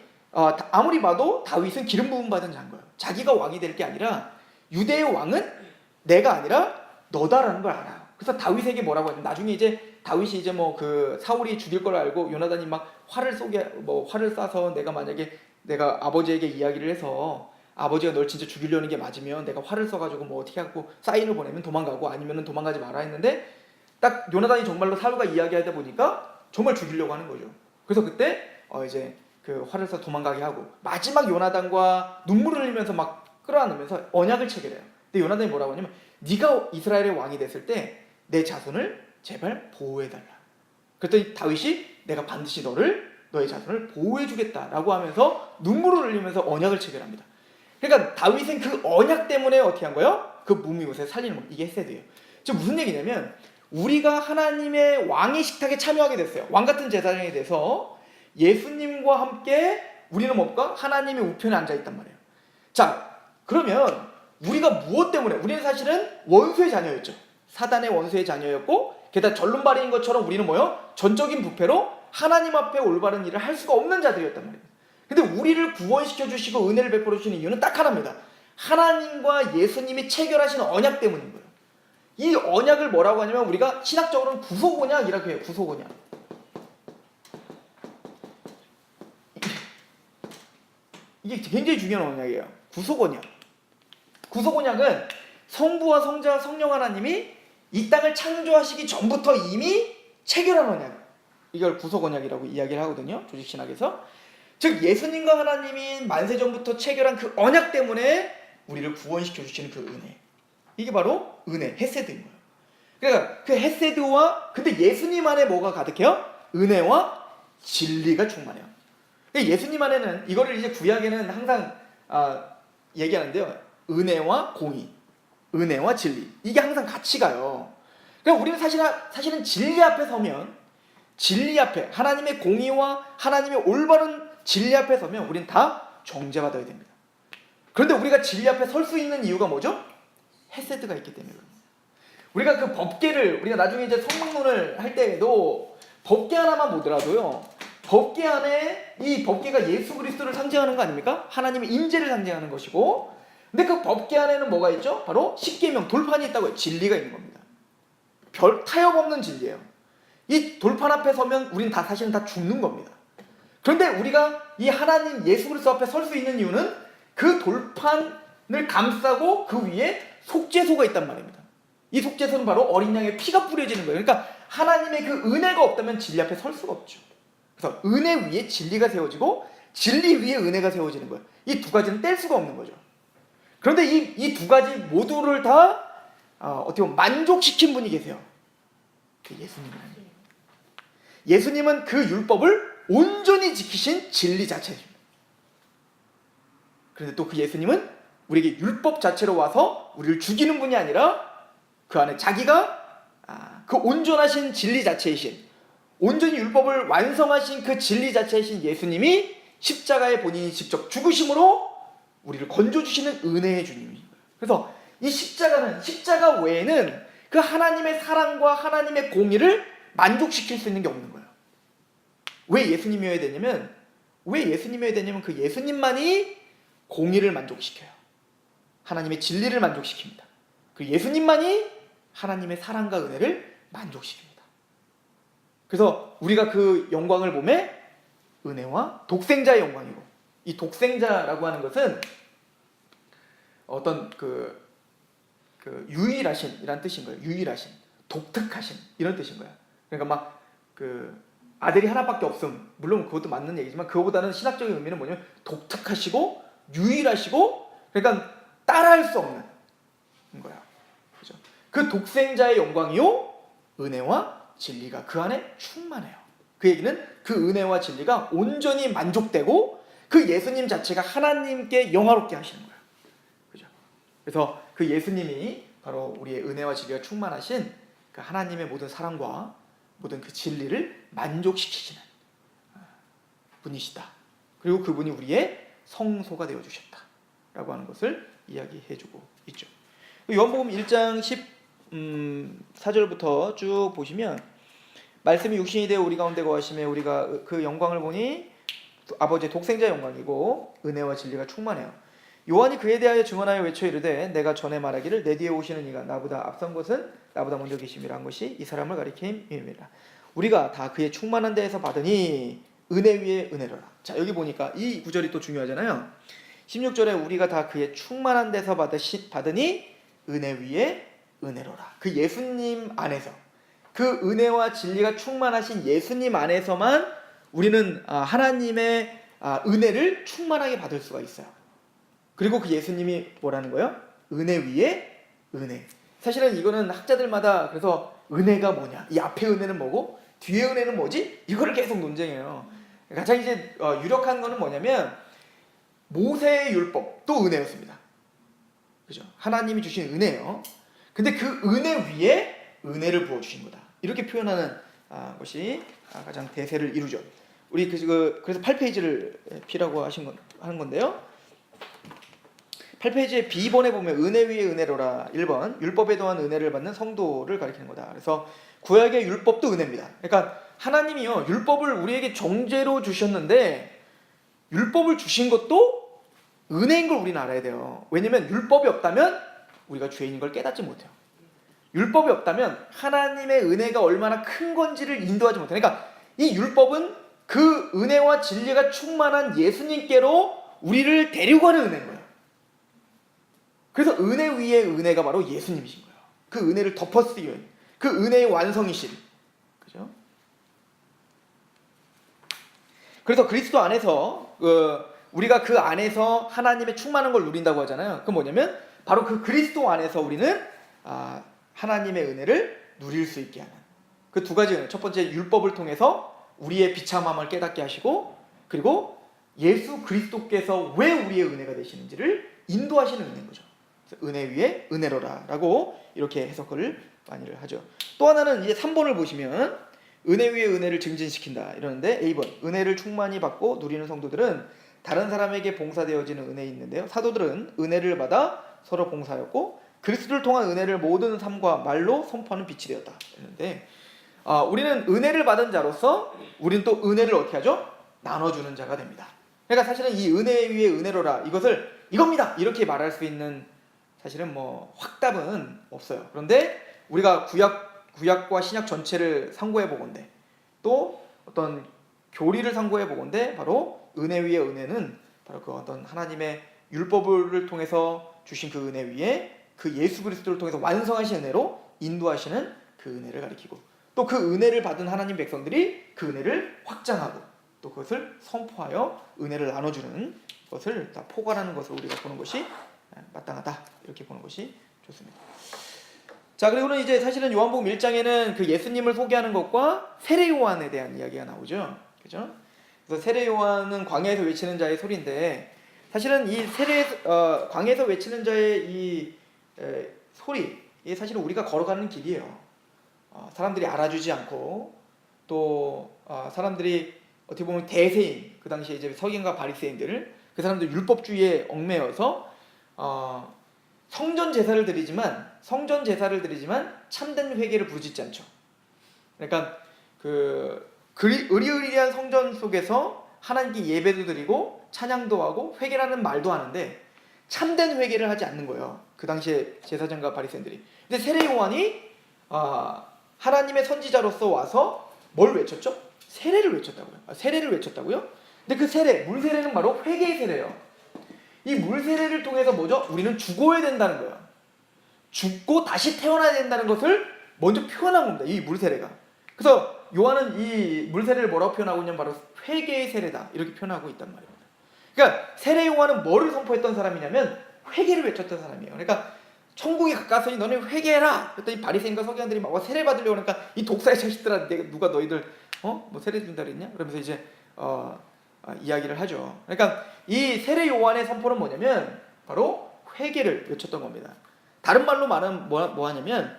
아무리 봐도 다윗은 기름 부음 받은 자인 거예요. 자기가 왕이 될 게 아니라 유대의 왕은 내가 아니라 너다라는 걸 알아요. 그래서 다윗에게 뭐라고 하냐면 나중에 이제 다윗이 이제 뭐 그 사울이 죽일 걸 알고 요나단이 막 활을 쏴서 내가 아버지에게 이야기를 해서 아버지가 널 진짜 죽이려는 게 맞으면 내가 활을 쏴가지고 뭐 어떻게 하고 사인을 보내면 도망가고 아니면 도망가지 마라 했는데 딱 요나단이 정말로 사울과 이야기하다 보니까 정말 죽이려고 하는 거죠. 그래서 그때 이제 그 활을 쏴 도망가게 하고 마지막 요나단과 눈물을 흘리면서 막 끌어안으면서 언약을 체결해요. 근데 요나단이 뭐라고 하냐면 네가 이스라엘의 왕이 됐을 때 내 자손을 제발 보호해달라. 그랬더니 다윗이 내가 반드시 너의 자손을 보호해주겠다라고 하면서 눈물을 흘리면서 언약을 체결합니다. 그러니까 다윗은 그 언약 때문에 어떻게 한 거예요? 그 무미보셋을 살리는 거예요. 이게 헤세드예요. 지금 무슨 얘기냐면 우리가 하나님의 왕의 식탁에 참여하게 됐어요. 왕 같은 제사장이 돼서 예수님과 함께 우리는 뭡니까? 하나님의 우편에 앉아있단 말이에요. 자, 그러면 우리가 무엇 때문에? 우리는 사실은 원수의 자녀였죠. 사단의 원수의 자녀였고 게다가 절름발이인 것처럼 우리는 뭐요? 전적인 부패로 하나님 앞에 올바른 일을 할 수가 없는 자들이었단 말이에요. 근데 우리를 구원시켜 주시고 은혜를 베풀어 주시는 이유는 딱 하나입니다. 하나님과 예수님이 체결하신 언약 때문인 거예요. 이 언약을 뭐라고 하냐면 우리가 신학적으로는 구속언약이라고 해요. 구속언약. 이게 굉장히 중요한 언약이에요. 구속언약. 구속언약은 성부와 성자와 성령 하나님이 이 땅을 창조하시기 전부터 이미 체결한 언약. 이걸 구속언약이라고 이야기를 하거든요. 조직신학에서. 즉 예수님과 하나님이 만세전부터 체결한 그 언약 때문에 우리를 구원시켜 주시는 그 은혜. 이게 바로 은혜, 헤세드인 거예요. 그러니까 그 헤세드와 근데 예수님 안에 뭐가 가득해요? 은혜와 진리가 충만해요. 예수님 안에는 이거를 이제 구약에는 항상 얘기하는데요. 은혜와 공의, 은혜와 진리. 이게 항상 같이 가요. 그러니까 우리는 사실은 진리 앞에 서면, 진리 앞에 하나님의 공의와 하나님의 올바른 진리 앞에 서면 우리는 다 정죄받아야 됩니다. 그런데 우리가 진리 앞에 설 수 있는 이유가 뭐죠? 헤세드가 있기 때문에 그렇습니다. 우리가 그 법계를, 우리가 나중에 이제 성막론을 할 때에도 법계 하나만 보더라도요, 법계 안에 이 법계가 예수 그리스도를 상징하는 거 아닙니까? 하나님의 임재를 상징하는 것이고, 근데 그 법계 안에는 뭐가 있죠? 바로 십계명, 돌판이 있다고요. 진리가 있는 겁니다. 별 타협 없는 진리예요. 이 돌판 앞에 서면 우린 사실은 다 죽는 겁니다. 그런데 우리가 이 하나님 예수 그리스도 앞에 설 수 있는 이유는 그 돌판을 감싸고 그 위에 속죄소가 있단 말입니다. 이 속죄소는 바로 어린 양의 피가 뿌려지는 거예요. 그러니까 하나님의 그 은혜가 없다면 진리 앞에 설 수가 없죠. 그래서 은혜 위에 진리가 세워지고 진리 위에 은혜가 세워지는 거예요. 이 두 가지는 뗄 수가 없는 거죠. 그런데 이 두 가지 모두를 다 어떻게 보면 만족시킨 분이 계세요. 예수님입니다. 예수님은 그 율법을 온전히 지키신 진리 자체입니다. 그런데 또 그 예수님은 우리에게 율법 자체로 와서 우리를 죽이는 분이 아니라 그 안에 자기가 그 온전하신 진리 자체이신, 온전히 율법을 완성하신 그 진리 자체이신 예수님이 십자가에 본인이 직접 죽으심으로 우리를 건져주시는 은혜의 주님인 거예요. 그래서 이 십자가 외에는 그 하나님의 사랑과 하나님의 공의를 만족시킬 수 있는 게 없는 거예요. 왜 예수님이어야 되냐면 그 예수님만이 공의를 만족시켜요. 하나님의 진리를 만족시킵니다. 그 예수님만이 하나님의 사랑과 은혜를 만족시킵니다. 그래서 우리가 그 영광을 보매 은혜와 독생자의 영광이고, 이 독생자라고 하는 것은 어떤 그 유일하신이란 뜻인 거예요. 유일하신, 독특하신 이런 뜻인 거예요. 그러니까 막 그 아들이 하나밖에 없음, 물론 그것도 맞는 얘기지만 그거보다는 신학적인 의미는 뭐냐면 독특하시고 유일하시고, 그러니까 따라할 수 없는 거야. 그죠? 그 독생자의 영광이요, 은혜와 진리가 그 안에 충만해요. 그 얘기는 그 은혜와 진리가 온전히 만족되고 그 예수님 자체가 하나님께 영화롭게 하시는 거예요. 그죠? 그래서 그 예수님이 바로 우리의 은혜와 진리가 충만하신 그 하나님의 모든 사랑과 모든 그 진리를 만족시키시는 분이시다. 그리고 그분이 우리의 성소가 되어주셨다라고 하는 것을 이야기해주고 있죠. 요한복음 1장 14절부터 쭉 보시면, 말씀이 육신이 되어 우리 가운데 거하심에 우리가 그 영광을 보니 아버지의 독생자의 영광이고 은혜와 진리가 충만해요. 요한이 그에 대하여 증언하여 외쳐 이르되 내가 전에 말하기를 내 뒤에 오시는 이가 나보다 앞선 것은 나보다 먼저 계심이라 한 것이 이 사람을 가리킴이니라. 우리가 다 그의 충만한 데에서 받으니 은혜 위에 은혜로라. 자, 여기 보니까 이 구절이 또 중요하잖아요. 16절에 우리가 다 그의 충만한 데서 받으니 은혜 위에 은혜로라. 그 예수님 안에서, 그 은혜와 진리가 충만하신 예수님 안에서만 우리는 하나님의 은혜를 충만하게 받을 수가 있어요. 그리고 그 예수님이 뭐라는 거예요? 은혜 위에 은혜. 사실은 이거는 학자들마다 그래서 은혜가 뭐냐, 이 앞에 은혜는 뭐고 뒤에 은혜는 뭐지? 이거를 계속 논쟁해요. 가장 이제 유력한 거는 뭐냐면 모세의 율법도 은혜였습니다. 그죠? 하나님이 주신 은혜예요. 근데 그 은혜 위에 은혜를 부어주신 거다. 이렇게 표현하는 것이 가장 대세를 이루죠. 우리 그래서 8페이지를 P라고 하는 건데요. 8페이지에 B번에 보면 은혜 위에 은혜로라. 1번 율법에 더한 은혜를 받는 성도를 가리키는 거다. 그래서 구약의 율법도 은혜입니다. 그러니까 하나님이요, 율법을 우리에게 정죄로 주셨는데 율법을 주신 것도 은혜인 걸 우리는 알아야 돼요. 왜냐면 율법이 없다면 우리가 죄인인 걸 깨닫지 못해요. 율법이 없다면 하나님의 은혜가 얼마나 큰 건지를 인도하지 못해요. 그러니까 이 율법은 그 은혜와 진리가 충만한 예수님께로 우리를 데려가는 은혜인 거예요. 그래서 은혜 위에 은혜가 바로 예수님이신 거예요. 그 은혜를 덮어쓰는, 그 은혜의 완성이신, 그죠? 그래서 그리스도 안에서 우리가 그 안에서 하나님의 충만한 걸 누린다고 하잖아요. 그건 뭐냐면 바로 그 그리스도 안에서 우리는 하나님의 은혜를 누릴 수 있게 하는 그 두 가지 은혜. 첫 번째, 율법을 통해서 우리의 비참함을 깨닫게 하시고, 그리고 예수 그리스도께서 왜 우리의 은혜가 되시는지를 인도하시는 은혜인 거죠. 그래서 은혜 위에 은혜로라 라고 이렇게 해석을 많이를 하죠. 또 하나는 이제 3번을 보시면 은혜 위에 은혜를 증진시킨다 이러는데 A번 은혜를 충만히 받고 누리는 성도들은 다른 사람에게 봉사되어지는 은혜에 있는데요. 사도들은 은혜를 받아 서로 봉사하였고 그리스도를 통한 은혜를 모든 삶과 말로 선포하는 빛이 되었다. 그런데 우리는 은혜를 받은 자로서 우리는 또 은혜를 어떻게 하죠? 나눠주는 자가 됩니다. 그러니까 사실은 이 은혜 위에 은혜로라 이것을 이겁니다 이렇게 말할 수 있는 사실은 뭐 확답은 없어요. 그런데 우리가 구약과 신약 전체를 상고해 보건대 또 어떤 교리를 상고해 보건대 바로 은혜 위에 은혜는 바로 그 어떤 하나님의 율법을 통해서 주신 그 은혜 위에 그 예수 그리스도를 통해서 완성하신 은혜로 인도하시는 그 은혜를 가리키고 또 그 은혜를 받은 하나님 백성들이 그 은혜를 확장하고 또 그것을 선포하여 은혜를 나눠주는 것을 다 포괄하는 것을 우리가 보는 것이 마땅하다 이렇게 보는 것이 좋습니다. 자, 그리고는 이제 사실은 요한복음 1장에는 그 예수님을 소개하는 것과 세례 요한에 대한 이야기가 나오죠. 그죠? 그래서 세례 요한은 광야에서 외치는 자의 소리인데 사실은 이 광야에서 외치는 자의 이 소리 이게 사실은 우리가 걸어가는 길이에요. 사람들이 알아주지 않고 또 사람들이 어떻게 보면 대세인 그 당시에 이제 서기관과 바리새인들 그 사람들 율법주의에 얽매여서 성전 제사를 드리지만 참된 회개를 부르짖지 않죠. 그러니까 의리의리한 성전 속에서 하나님께 예배도 드리고 찬양도 하고 회개라는 말도 하는데 참된 회개를 하지 않는 거예요. 그 당시에 제사장과 바리새인들이. 근데 세례 요한이 하나님의 선지자로서 와서 뭘 외쳤죠? 세례를 외쳤다고요? 근데 그 세례, 물 세례는 바로 회개의 세례예요. 이 물 세례를 통해서 뭐죠? 우리는 죽어야 된다는 거예요. 죽고 다시 태어나야 된다는 것을 먼저 표현한 겁니다. 이 물 세례가. 그래서 요한은 이 물 세례를 뭐라고 표현하고 있냐면 바로 회개의 세례다 이렇게 표현하고 있단 말입니다. 그러니까 세례 요한은 뭐를 선포했던 사람이냐면 회개를 외쳤던 사람이에요. 그러니까 천국이 가까웠으니 너네 회개해라. 그랬더니 바리새인과 서기관들이 막 세례 받으려고 그러니까 이 독사의 자식들아 내가 누가 너희들 뭐 세례 준다 그랬냐? 그러면서 이제 이야기를 하죠. 그러니까 이 세례 요한의 선포는 뭐냐면 바로 회개를 외쳤던 겁니다. 다른 말로 말하면 뭐 하냐면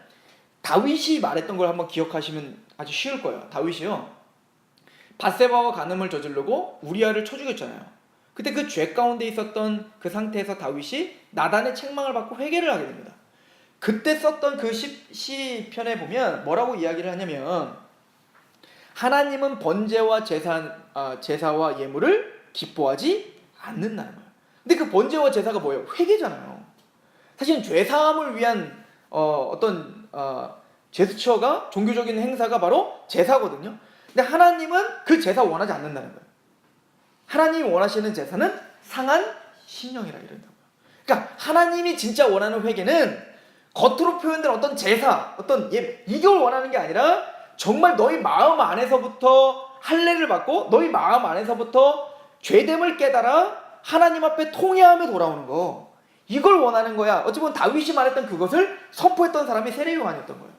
다윗이 말했던 걸 한번 기억하시면 아주 쉬울 거예요. 다윗이요. 밧세바와 간음을 저지르고 우리아를 쳐 죽였잖아요. 그때 그 죄 가운데 있었던 그 상태에서 다윗이 나단의 책망을 받고 회개를 하게 됩니다. 그때 썼던 그 시편에 보면 뭐라고 이야기를 하냐면 하나님은 번제와 제사와 예물을 기뻐하지 않는다는 거예요. 근데 그 번제와 제사가 뭐예요? 회개잖아요. 사실은 죄사함을 위한 어떤 제스처가 종교적인 행사가 바로 제사거든요. 근데 하나님은 그 제사 원하지 않는다는 거예요. 하나님이 원하시는 제사는 상한 심령이라 이런다고요. 그러니까 하나님이 진짜 원하는 회개는 겉으로 표현된 어떤 제사, 이걸 원하는 게 아니라 정말 너희 마음 안에서부터 할례를 받고 너희 마음 안에서부터 죄됨을 깨달아 하나님 앞에 통회하며 돌아오는 거. 이걸 원하는 거야. 어찌 보면 다윗이 말했던 그것을 선포했던 사람이 세례 요한이었던 거예요.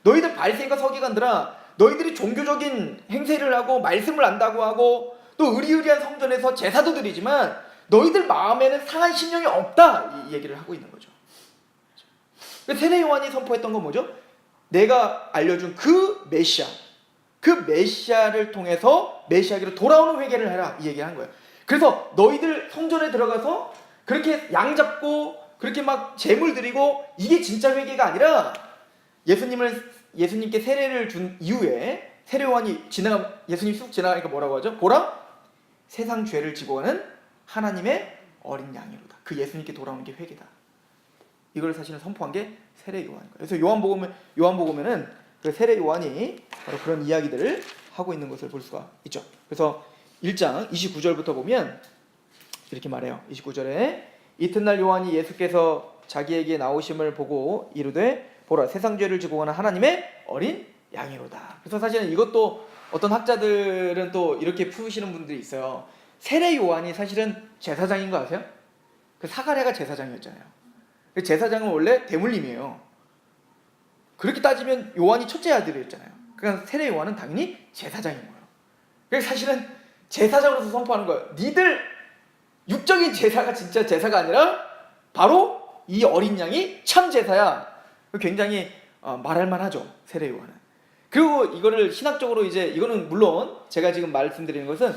너희들 바리새인과 서기관들아, 너희들이 종교적인 행세를 하고 말씀을 안다고 하고 또 의리의리한 성전에서 제사도 드리지만 너희들 마음에는 상한 심령이 없다 이 얘기를 하고 있는 거죠. 세례 요한이 선포했던 건 뭐죠? 내가 알려준 그 메시아를 통해서 메시아기로 돌아오는 회개를 해라 이 얘기를 한 거예요. 그래서 너희들 성전에 들어가서 그렇게 양 잡고 그렇게 막 제물 드리고 이게 진짜 회개가 아니라 예수님께 세례를 준 이후에 세례 요한이 예수님 쑥 지나가니까 뭐라고 하죠? 보라, 세상 죄를 지고 가는 하나님의 어린 양이로다. 그 예수님께 돌아오는 게 회개다. 이걸 사실은 선포한 게 세례 요한인 거예요. 그래서 요한복음에는 그 세례 요한이 바로 그런 이야기들을 하고 있는 것을 볼 수가 있죠. 그래서 1장 29절부터 보면 이렇게 말해요. 29절에 이튿날 요한이 예수께서 자기에게 나오심을 보고 이르되 보라 세상 죄를 지고 가는 하나님의 어린 양이로다. 그래서 사실은 이것도 어떤 학자들은 또 이렇게 푸시는 분들이 있어요. 세례 요한이 사실은 제사장인 거 아세요? 그 사가랴가 제사장이었잖아요. 그 제사장은 원래 대물림이에요. 그렇게 따지면 요한이 첫째 아들이었잖아요. 그러니까 세례 요한은 당연히 제사장인 거예요. 그래서 사실은 제사장으로서 선포하는 거예요. 니들 육적인 제사가 진짜 제사가 아니라 바로 이 어린 양이 참 제사야. 굉장히 말할 만하죠. 세례 요한은. 그리고 이거를 신학적으로 이제 이거는 물론 제가 지금 말씀드리는 것은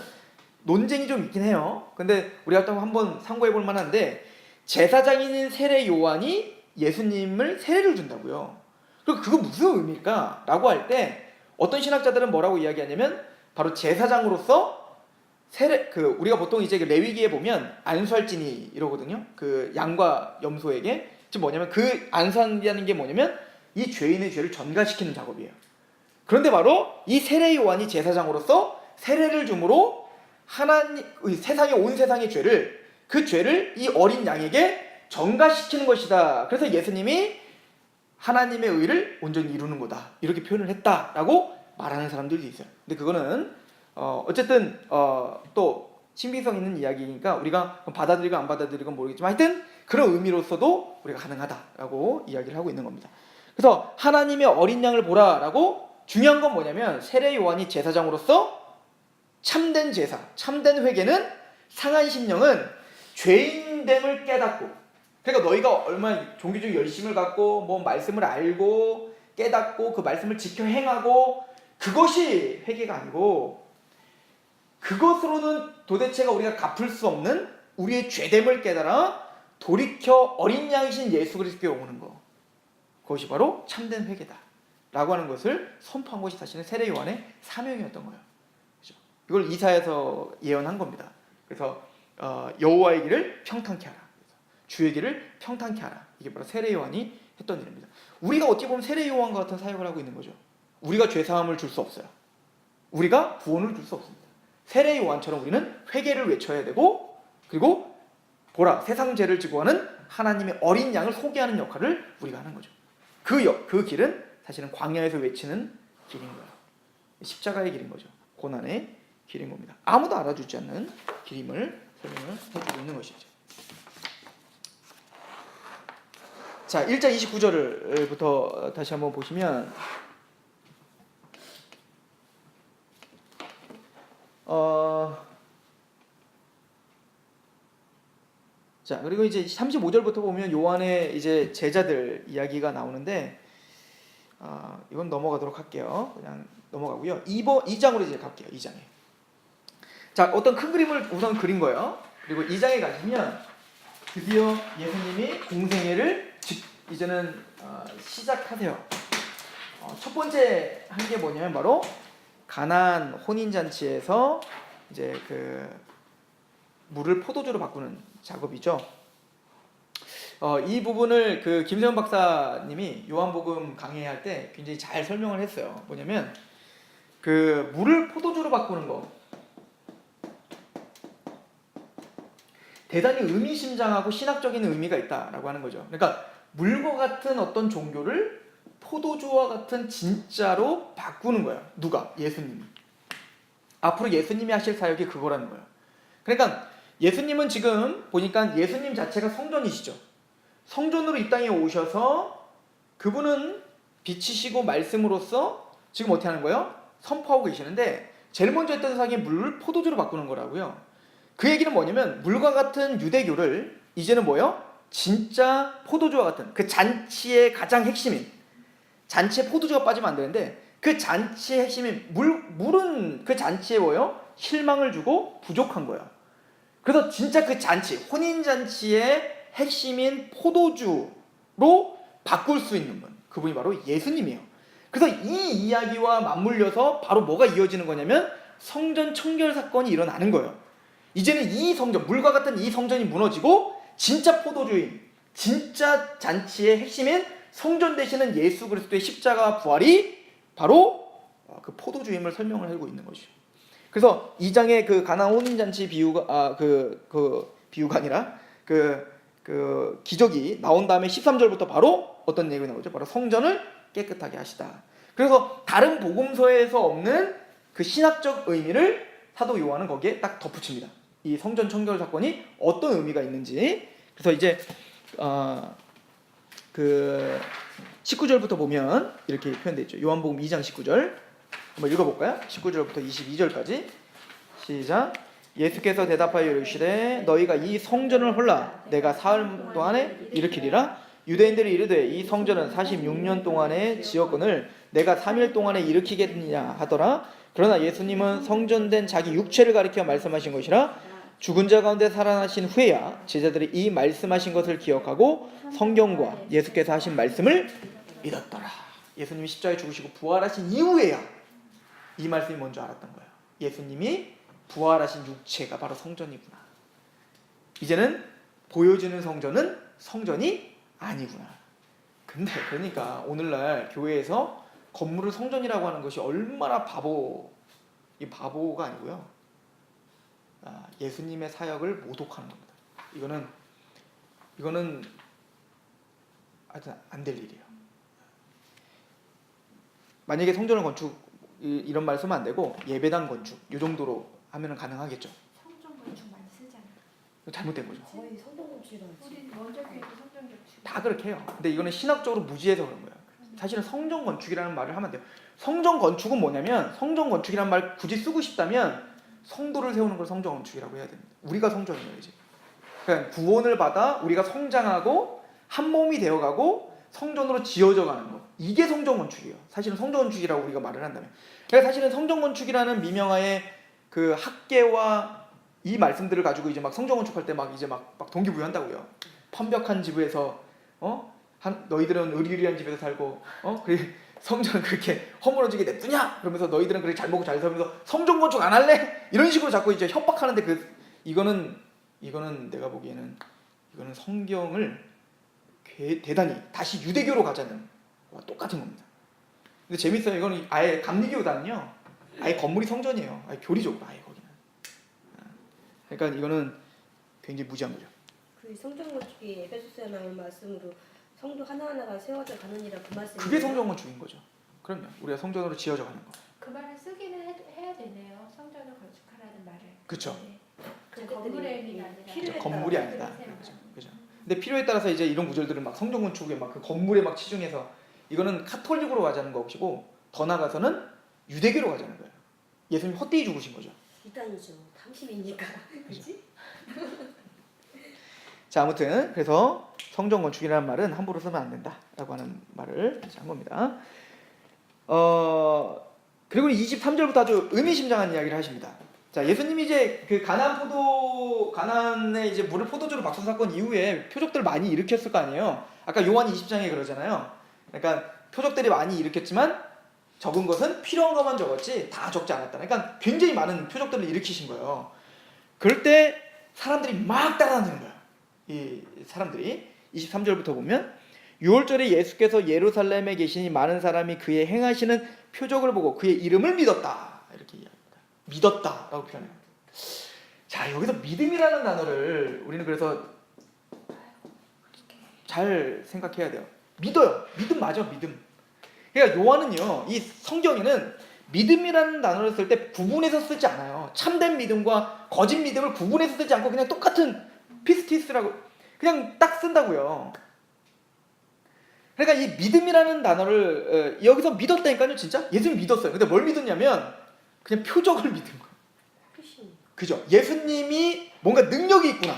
논쟁이 좀 있긴 해요. 근데 우리가 또 한번 참고해 볼 만한데 제사장인 세례 요한이 예수님을 세례를 준다고요. 그럼 그거 무슨 의미일까? 라고 할 때 어떤 신학자들은 뭐라고 이야기하냐면 바로 제사장으로서 세례 우리가 보통 이제 레위기에 보면 안수할지니 이러거든요. 그 양과 염소에게 즉 뭐냐면 그 안수한다는 게 뭐냐면 이 죄인의 죄를 전가시키는 작업이에요. 그런데 바로 이 세례 요한이 제사장으로서 세례를 줌으로 하나님 세상의 온 세상의 죄를 그 죄를 이 어린 양에게 전가시키는 것이다. 그래서 예수님이 하나님의 의를 온전히 이루는 거다. 이렇게 표현을 했다라고 말하는 사람들도 있어요. 근데 그거는 어쨌든 또 신빙성 있는 이야기니까 우리가 받아들이고 안 받아들이고 모르겠지만 하여튼 그런 의미로서도 우리가 가능하다라고 이야기를 하고 있는 겁니다. 그래서 하나님의 어린 양을 보라라고 중요한 건 뭐냐면 세례 요한이 제사장으로서 참된 제사, 참된 회개는 상한 심령은 죄인됨을 깨닫고 그러니까 너희가 얼마나 종교적 열심을 갖고 뭐 말씀을 알고 깨닫고 그 말씀을 지켜 행하고 그것이 회개가 아니고 그것으로는 도대체가 우리가 갚을 수 없는 우리의 죄됨을 깨달아 돌이켜 어린 양이신 예수 그리스도께 오는 거 그것이 바로 참된 회개다 라고 하는 것을 선포한 것이 사실은 세례 요한의 사명이었던 거예요. 그렇죠? 이걸 이사야서 예언한 겁니다. 그래서 여호와의 길을 평탄케 하라. 주의 길을 평탄케 하라. 이게 바로 세례 요한이 했던 일입니다. 우리가 어떻게 보면 세례 요한과 같은 사역을 하고 있는 거죠. 우리가 죄사함을 줄 수 없어요. 우리가 구원을 줄 수 없습니다. 세례 요한처럼 우리는 회개를 외쳐야 되고 그리고 보라 세상 죄를 지고 하는 하나님의 어린 양을 소개하는 역할을 우리가 하는 거죠. 그 길은 사실은 광야에서 외치는 길인 거예요. 십자가의 길인 거죠. 고난의 길인 겁니다. 아무도 알아주지 않는 길임을 설명을 해주고 있는 것이죠. 자, 1장 29절부터 다시 한번 보시면 자, 그리고 이제 35절부터 보면 요한의 이제 제자들 이야기가 나오는데 이건 넘어가도록 할게요. 그냥 넘어가고요. 2장으로 이제 갈게요. 2장에. 자, 어떤 큰 그림을 우선 그린 거예요. 그리고 2장에 가시면 드디어 예수님이 공생애를 이제는 시작하세요. 첫 번째 한 게 뭐냐면 바로 가나안 혼인 잔치에서 이제 그 물을 포도주로 바꾸는 작업이죠. 이 부분을 그 김세현 박사님이 요한복음 강의할 때 굉장히 잘 설명을 했어요. 뭐냐면 그 물을 포도주로 바꾸는 거 대단히 의미심장하고 신학적인 의미가 있다라고 하는 거죠. 그러니까 물과 같은 어떤 종교를 포도주와 같은 진짜로 바꾸는 거예요. 누가? 예수님이. 앞으로 예수님이 하실 사역이 그거라는 거예요. 그러니까 예수님은 지금 보니까 예수님 자체가 성전이시죠. 성전으로 이 땅에 오셔서 그분은 빛이시고 말씀으로서 지금 어떻게 하는 거예요? 선포하고 계시는데 제일 먼저 했던 사역이 물을 포도주로 바꾸는 거라고요. 그 얘기는 뭐냐면 물과 같은 유대교를 이제는 뭐예요? 진짜 포도주와 같은 그 잔치의 가장 핵심인 잔치에 포도주가 빠지면 안 되는데 그 잔치의 핵심인 물은 그 잔치에 뭐예요? 실망을 주고 부족한 거예요. 그래서 진짜 그 잔치 혼인잔치의 핵심인 포도주로 바꿀 수 있는 분 그분이 바로 예수님이에요. 그래서 이 이야기와 맞물려서 바로 뭐가 이어지는 거냐면 성전 청결 사건이 일어나는 거예요. 이제는 이 성전 물과 같은 이 성전이 무너지고 진짜 포도주인 진짜 잔치의 핵심인 성전 되시는 예수 그리스도의 십자가 부활이 바로 그 포도주임을 설명을 하고 있는 것이죠. 그래서 2장의 그 가나안 혼인잔치 비유가 그 비유가 아니라 그 기적이 나온 다음에 13절부터 바로 어떤 얘기가 나오죠? 바로 성전을 깨끗하게 하시다. 그래서 다른 복음서에서 없는 그 신학적 의미를 사도 요한은 거기에 딱 덧붙입니다. 이 성전 청결 사건이 어떤 의미가 있는지. 그래서 이제 그 19절부터 보면 이렇게 표현되어 있죠. 요한복음 2장 19절 한번 읽어볼까요? 19절부터 22절까지 시작. 예수께서 대답하여 이르시되 너희가 이 성전을 헐라 내가 사흘 동안에 일으키리라. 유대인들이 이르되 이 성전은 46년 동안의 지역권을 내가 3일 동안에 일으키겠느냐 하더라. 그러나 예수님은 성전된 자기 육체를 가리켜 말씀하신 것이라. 죽은 자 가운데 살아나신 후에야 제자들이 이 말씀하신 것을 기억하고 성경과 예수께서 하신 말씀을 믿었더라. 예수님이 십자가에 죽으시고 부활하신 이후에야 이 말씀이 뭔지 알았던 거예요. 예수님이 부활하신 육체가 바로 성전이구나. 이제는 보여지는 성전은 성전이 아니구나. 근데 그러니까 오늘날 교회에서 건물을 성전이라고 하는 것이 얼마나 바보가 아니고요. 예수님의 사역을 모독하는 겁니다. 이거는 하여튼 안 될 일이에요. 만약에 성전을 건축 이런 말 쓰면 안 되고 예배당 건축 이 정도로 하면은 가능하겠죠. 성전 건축 많이 쓰잖아요. 잘못된 거죠. 거의 성전건축이라고. 우리 원조교회도 성전 건축. 다 그렇게 해요. 근데 이거는 신학적으로 무지해서 그런 거예요. 사실은 성전 건축이라는 말을 하면 돼요. 성전 건축은 뭐냐면 성전 건축이라는 말 굳이 쓰고 싶다면 성도를 세우는 걸 성전 건축이라고 해야 됩니다. 우리가 성전이에요, 이제. 그러니까 구원을 받아 우리가 성장하고 한 몸이 되어가고 성전으로 지어져 가는 것. 이게 성전 건축이에요. 사실은 성전 건축이라고 우리가 말을 한다면. 그러니까 사실은 성전 건축이라는 미명하에 그 학계와 이 말씀들을 가지고 이제 막 성전 건축할 때 막 이제 막 동기부여한다고요. 편벽한 집에서 너희들은 의리의리한 집에서 살고 그래 성전은 그렇게 허물어지게 냅두냐? 그러면서 너희들은 그렇게 잘 먹고 잘 살면서 성전 건축 안 할래? 이런 식으로 자꾸 이제 협박하는데 이거는 내가 보기에는 이거는 성경을 대단히 다시 유대교로 가자는 거와 똑같은 겁니다. 근데 재밌어요. 이거는 아예 감리교단은요. 아예 건물이 성전이에요. 아예 교리적으로 아예 거기는. 그러니까 이거는 굉장히 무지한 거죠. 그 성전건축이 에베소서에 나온 말씀으로 성도 하나하나가 세워져 가느니라 그 말씀이. 그게 성전 건축인 거죠. 그럼요. 우리가 성전으로 지어져 가는 거. 그 말을 쓰기는 해야 되네요. 성전을 건축하라는 말을. 그렇죠. 네. 그 건물의 의미가 아니라. 필요에 건물이 따라 아니다. 필요에 그죠. 근데 필요에 따라서 이제 이런 구절들을 막 성전 건축에 막 그 건물에 막 치중해서 이거는 카톨릭으로 가자는 것이고 더 나가서는 유대교로 가자는 거예요. 예수님 헛되이 죽으신 거죠. 이단이죠. 당신이니까. 그렇지? 자, 아무튼 그래서 성전 건축이라는 말은 함부로 쓰면 안 된다라고 하는 말을 한 겁니다. 그리고 23절부터 아주 의미심장한 이야기를 하십니다. 자, 예수님이 이제 그 가나안에 이제 물을 포도주로 바꾼 사건 이후에 표적들 많이 일으켰을 거 아니에요. 아까 요한 20장에 그러잖아요. 그러니까 표적들이 많이 일으켰지만 적은 것은 필요한 것만 적었지 다 적지 않았다. 그러니까 굉장히 많은 표적들을 일으키신 거예요. 그럴 때 사람들이 막 따라다니는 거예요. 이 사람들이 23절부터 보면 6월절에 예수께서 예루살렘에 계시니 많은 사람이 그의 행하시는 표적을 보고 그의 이름을 믿었다. 이렇게 이야기합니다. 믿었다라고 표현해요. 자, 여기서 믿음이라는 단어를 우리는 그래서 잘 생각해야 돼요. 믿어요. 믿음 맞아, 믿음. 그러니까 요한은요, 이 성경에는 믿음이라는 단어를 쓸 때 구분해서 쓰지 않아요. 참된 믿음과 거짓 믿음을 구분해서 쓰지 않고 그냥 똑같은 피스티스라고 그냥 딱 쓴다고요. 그러니까 이 믿음이라는 단어를 여기서 믿었다니까요, 진짜. 예수님 믿었어요. 근데 뭘 믿었냐면 그냥 표적을 믿은 거예요. 그죠? 예수님이 뭔가 능력이 있구나.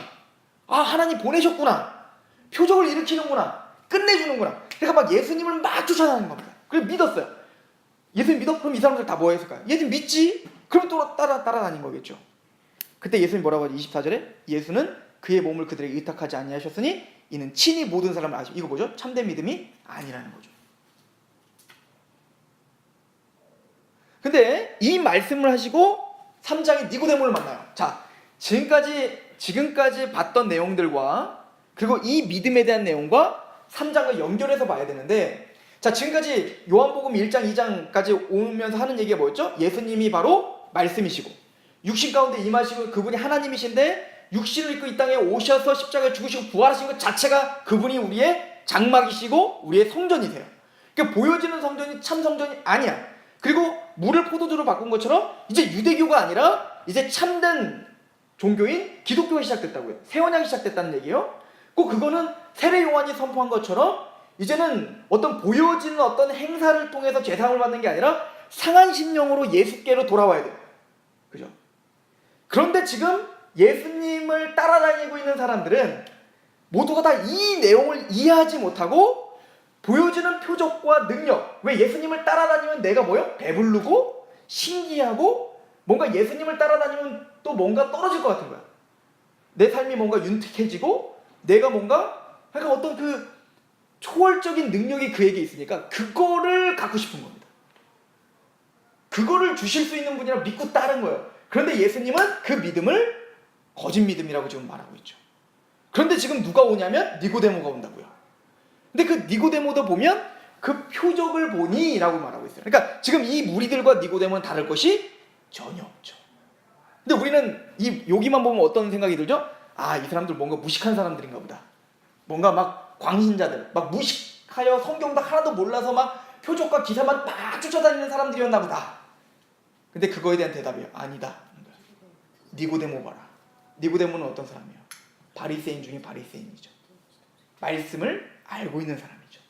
아, 하나님 보내셨구나. 표적을 일으키는구나. 끝내주는구나. 그러니까 막 예수님을 막 쫓아다니는 겁니다. 그래서 믿었어요. 예수님 믿어? 그럼 이 사람들 다 뭐 했을까요? 예수님 믿지? 그럼 또 따라다닌 거겠죠. 그때 예수님 뭐라고 하죠? 24절에 예수는 그의 몸을 그들에게 의탁하지 아니하셨으니 이는 친히 모든 사람을 아시고. 이거 뭐죠? 참된 믿음이 아니라는 거죠. 근데 이 말씀을 하시고 3장에 니고데모를 만나요. 자, 지금까지 봤던 내용들과 그리고 이 믿음에 대한 내용과 3장을 연결해서 봐야 되는데, 자, 지금까지 요한복음 1장 2장까지 오면서 하는 얘기가 뭐였죠? 예수님이 바로 말씀이시고 육신 가운데 임하시고 그분이 하나님이신데 육신을 입고 이 땅에 오셔서 십자가에 죽으시고 부활하신 것 자체가 그분이 우리의 장막이시고 우리의 성전이세요. 그러니까 보여지는 성전이 참 성전이 아니야. 그리고 물을 포도주로 바꾼 것처럼 이제 유대교가 아니라 이제 참된 종교인 기독교가 시작됐다고요. 새 언약이 시작됐다는 얘기예요. 꼭 그거는 세례 요한이 선포한 것처럼 이제는 어떤 보여지는 어떤 행사를 통해서 제사함을 받는 게 아니라 상한 심령으로 예수께로 돌아와야 돼요. 그죠? 그런데 지금 예수님을 따라다니고 있는 사람들은 모두가 다 이 내용을 이해하지 못하고 보여주는 표적과 능력. 왜 예수님을 따라다니면 내가 뭐요? 배부르고 신기하고 뭔가 예수님을 따라다니면 또 뭔가 떨어질 것 같은 거야. 내 삶이 뭔가 윤택해지고 내가 뭔가 약간 어떤 그 초월적인 능력이 그에게 있으니까 그거를 갖고 싶은 겁니다. 그거를 주실 수 있는 분이라 믿고 따른 거예요. 그런데 예수님은 그 믿음을 거짓 믿음이라고 지금 말하고 있죠. 그런데 지금 누가 오냐면 니고데모가 온다고요. 근데 그 니고데모도 보면 그 표적을 보니 라고 말하고 있어요. 그러니까 지금 이 무리들과 니고데모는 다를 것이 전혀 없죠. 근데 우리는 여기만 보면 어떤 생각이 들죠? 아, 이 사람들 뭔가 무식한 사람들인가 보다. 뭔가 막 광신자들, 막 무식하여 성경도 하나도 몰라서 막 표적과 기사만 막 쫓아다니는 사람들이었나 보다. 근데 그거에 대한 대답이 아니다. 니고데모 봐라. 니고데모는 어떤 사람이에요? 바리새인 중에 바리새인이죠. 말씀을 알고 있는 사람이죠.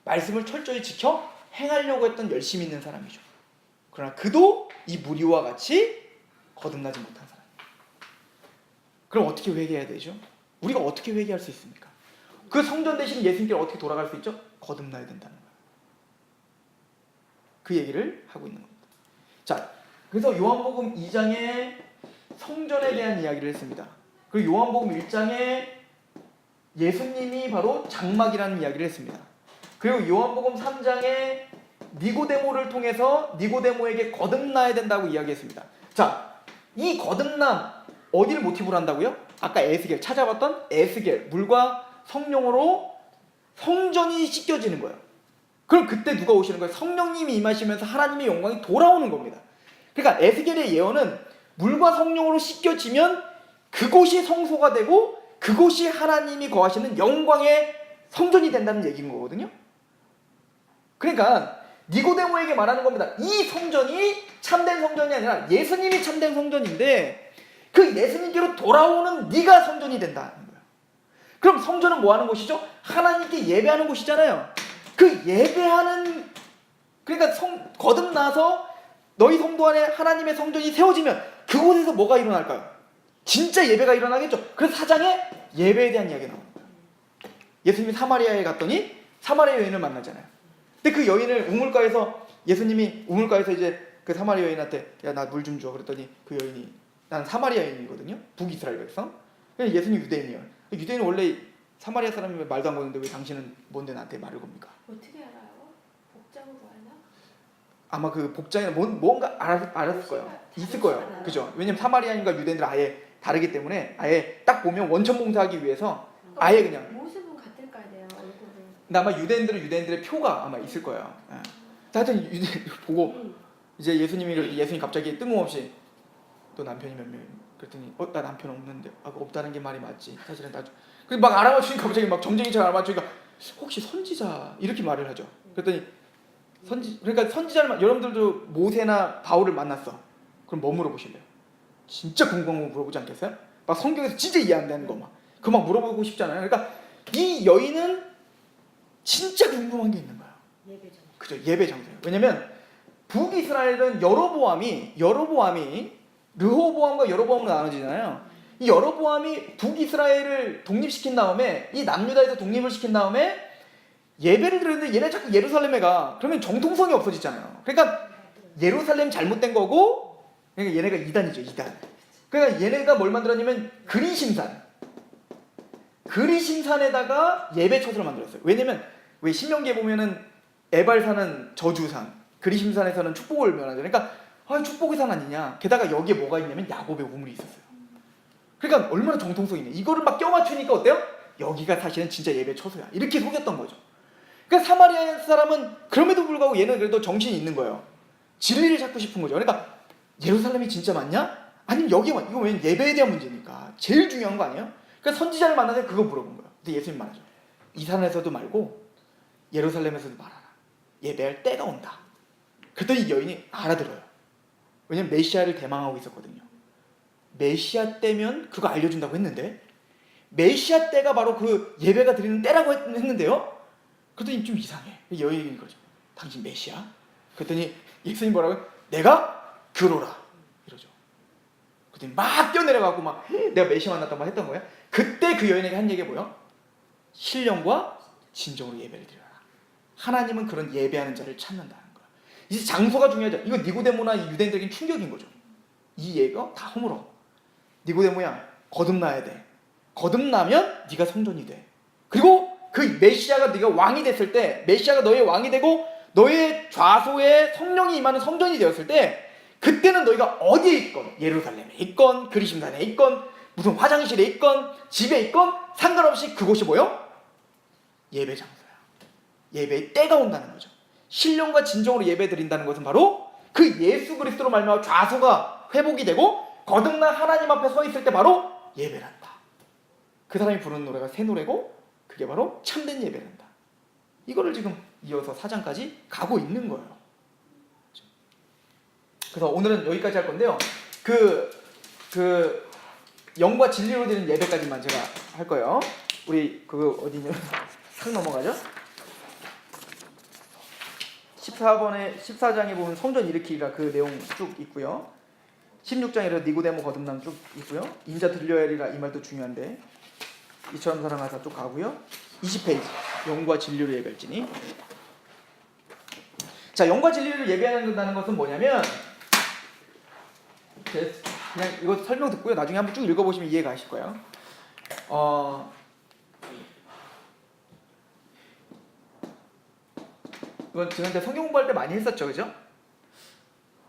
말씀을 철저히 지켜 행하려고 했던 열심히 있는 사람이죠. 그러나 그도 이 무리와 같이 거듭나지 못한 사람이에요. 그럼 어떻게 회개해야 되죠? 우리가 어떻게 회개할 수 있습니까? 그 성전 대신 예수님께로 어떻게 돌아갈 수 있죠? 거듭나야 된다는 거예요. 그 얘기를 하고 있는 겁니다. 자, 그래서 요한복음 2장에 성전에 대한 이야기를 했습니다. 그리고 요한복음 1장에 예수님이 바로 장막이라는 이야기를 했습니다. 그리고 요한복음 3장에 니고데모를 통해서 니고데모에게 거듭나야 된다고 이야기했습니다. 자, 이 거듭남 어디를 모티브로 한다고요? 아까 에스겔 찾아봤던 에스겔 물과 성령으로 성전이 씻겨지는 거예요. 그럼 그때 누가 오시는 거예요? 성령님이 임하시면서 하나님의 영광이 돌아오는 겁니다. 그러니까 에스겔의 예언은 물과 성령으로 씻겨지면 그곳이 성소가 되고 그곳이 하나님이 거하시는 영광의 성전이 된다는 얘기인 거거든요. 그러니까 니고데모에게 말하는 겁니다. 이 성전이 참된 성전이 아니라 예수님이 참된 성전인데 그 예수님께로 돌아오는 네가 성전이 된다는 거예요. 그럼 성전은 뭐 하는 곳이죠? 하나님께 예배하는 곳이잖아요. 그 예배하는, 그러니까 거듭나서 너희 성도 안에 하나님의 성전이 세워지면 그곳에서 뭐가 일어날까요? 진짜 예배가 일어나겠죠. 그래서 4장에 예배에 대한 이야기가 나옵니다. 예수님이 사마리아에 갔더니 사마리아 여인을 만나잖아요. 근데 그 여인을 예수님이 우물가에서 이제 그 사마리아 여인한테 야, 나 물 좀 줘. 그랬더니 그 여인이 난 사마리아 여인이거든요. 북이스라엘 백성. 예수님 유대인이에요. 유대인은 원래 사마리아 사람이면 말도 안 거는데 왜 당신은 뭔데 나한테 말을 겁니까? 어떻게 알아요? 복장으로 알나? 아마 그 복장이나 뭔가 알았을 거예요. 있을 거예요. 그죠? 왜냐면 사마리아인과 유대인들은 아예 다르기 때문에 아예 딱 보면 원천 봉사하기 위해서 아예 그냥 모습은 같을 거 아니에요, 얼굴은. 근데 아마 유대인들의 표가 아마 있을 거예요. 하여튼 유대인 보고 이제 예수님이 갑자기 뜬금없이 너 남편이 몇 명? 그랬더니 나 남편 없는데 없다는 게 말이 맞지. 사실은 나 그래서 막 알아맞추니까 갑자기 막 점쟁이처럼 알아맞추니까 혹시 선지자 이렇게 말을 하죠. 그랬더니 그러니까 선지자를 여러분들도 모세나 바울을 만났어. 그럼 뭐 물어보실래요? 진짜 궁금한 거 물어보지 않겠어요? 막 성경에서 진짜 이해 안 되는 거 막 그 막 물어보고 싶잖아요. 그러니까 이 여인은 진짜 궁금한 게 있는 거야. 예배장. 그죠? 예배 장소예요. 왜냐면 북이스라엘은 여로보암이 르호보암과 여로보암으로 나눠지잖아요. 이 여로보암이 북이스라엘을 독립시킨 다음에 이 남유다에서 독립을 시킨 다음에 예배를 드렸는데 얘네 자꾸 예루살렘에 가. 그러면 정통성이 없어지잖아요. 그러니까 예루살렘 잘못된 거고 그러니까 얘네가 이단이죠. 이단. 그러니까 얘네가 뭘 만들었냐면 그리심산에다가 예배 처소를 만들었어요. 왜냐면 왜 신명기에 보면은 에발산은 저주산, 그리심산에서는 축복을 면하죠. 그러니까 축복의 산 아니냐. 게다가 여기에 뭐가 있냐면 야곱의 우물이 있었어요. 그러니까 얼마나 정통성이 있냐. 이거를 막 껴맞추니까 어때요? 여기가 사실은 진짜 예배 처소야. 이렇게 속였던 거죠. 그러니까 사마리아 사람은 그럼에도 불구하고 얘는 그래도 정신이 있는 거예요. 진리를 찾고 싶은 거죠. 그러니까 예루살렘이 진짜 맞냐? 아니면 여기만. 이거 왜 예배에 대한 문제니까. 제일 중요한 거 아니에요? 그러니까 선지자를 만나서 그거 물어본 거예요. 근데 예수님 말하죠. 이 산에서도 말고 예루살렘에서도 말하라. 예배할 때가 온다. 그랬더니 이 여인이 알아들어요. 왜냐면 메시아를 대망하고 있었거든요. 메시아 때면 그거 알려준다고 했는데 메시아 때가 바로 그 예배가 드리는 때라고 했는데요. 그랬더니 좀 이상해. 여인인 거죠. 당신 메시아? 그랬더니 예수님 뭐라고요? 내가 그러라. 이러죠. 그랬더니 막 뛰어내려가고 막 내가 메시아 만났다고 했던 거야. 그때 그 여인에게 한 얘기가 뭐예요? 신령과 진정으로 예배를 드려라. 하나님은 그런 예배하는 자를 찾는다는 거야. 이제 장소가 중요하죠. 이거 니고데모나 이 유대인들에게는 충격인 거죠. 이 예가 다 허물어. 니고데모야, 거듭나야 돼. 거듭나면 네가 성전이 돼. 그리고 그 메시아가 네가 왕이 됐을 때, 메시아가 너의 왕이 되고 너의 좌소에 성령이 임하는 성전이 되었을 때, 그때는 너희가 어디에 있건, 예루살렘에 있건, 그리심산에 있건, 무슨 화장실에 있건, 집에 있건 상관없이 그곳이 뭐요? 예배 장소야. 예배의 때가 온다는 거죠. 신령과 진정으로 예배 드린다는 것은 바로 그 예수 그리스도로 말미암아 좌소가 회복이 되고 거듭난 하나님 앞에 서 있을 때 바로 예배를 한다. 그 사람이 부르는 노래가 새 노래고 그게 바로 참된 예배를 한다. 이거를 지금 이어서 4장까지 가고 있는 거예요. 그래서 오늘은 여기까지 할 건데요. 영과 진리로 드리는 예배까지만 제가 할 거예요. 우리 어디냐? 싹 넘어가죠. 14장에 보면 성전 일으키기가 그 내용 쭉 있고요. 16장에 니고데모 거듭남 쭉 있고요. 인자 들려야 하리라 이 말도 중요한데 이처럼 사랑하사 쭉 가고요. 20페이지 영과 진리로 예배할지니. 자, 영과 진리를 예배한다는 것은 뭐냐면 그냥 이거 설명 듣고요. 나중에 한번 쭉 읽어보시면 이해가 가실 거예요. 이건 지금 성경 공부할 때 많이 했었죠, 그죠?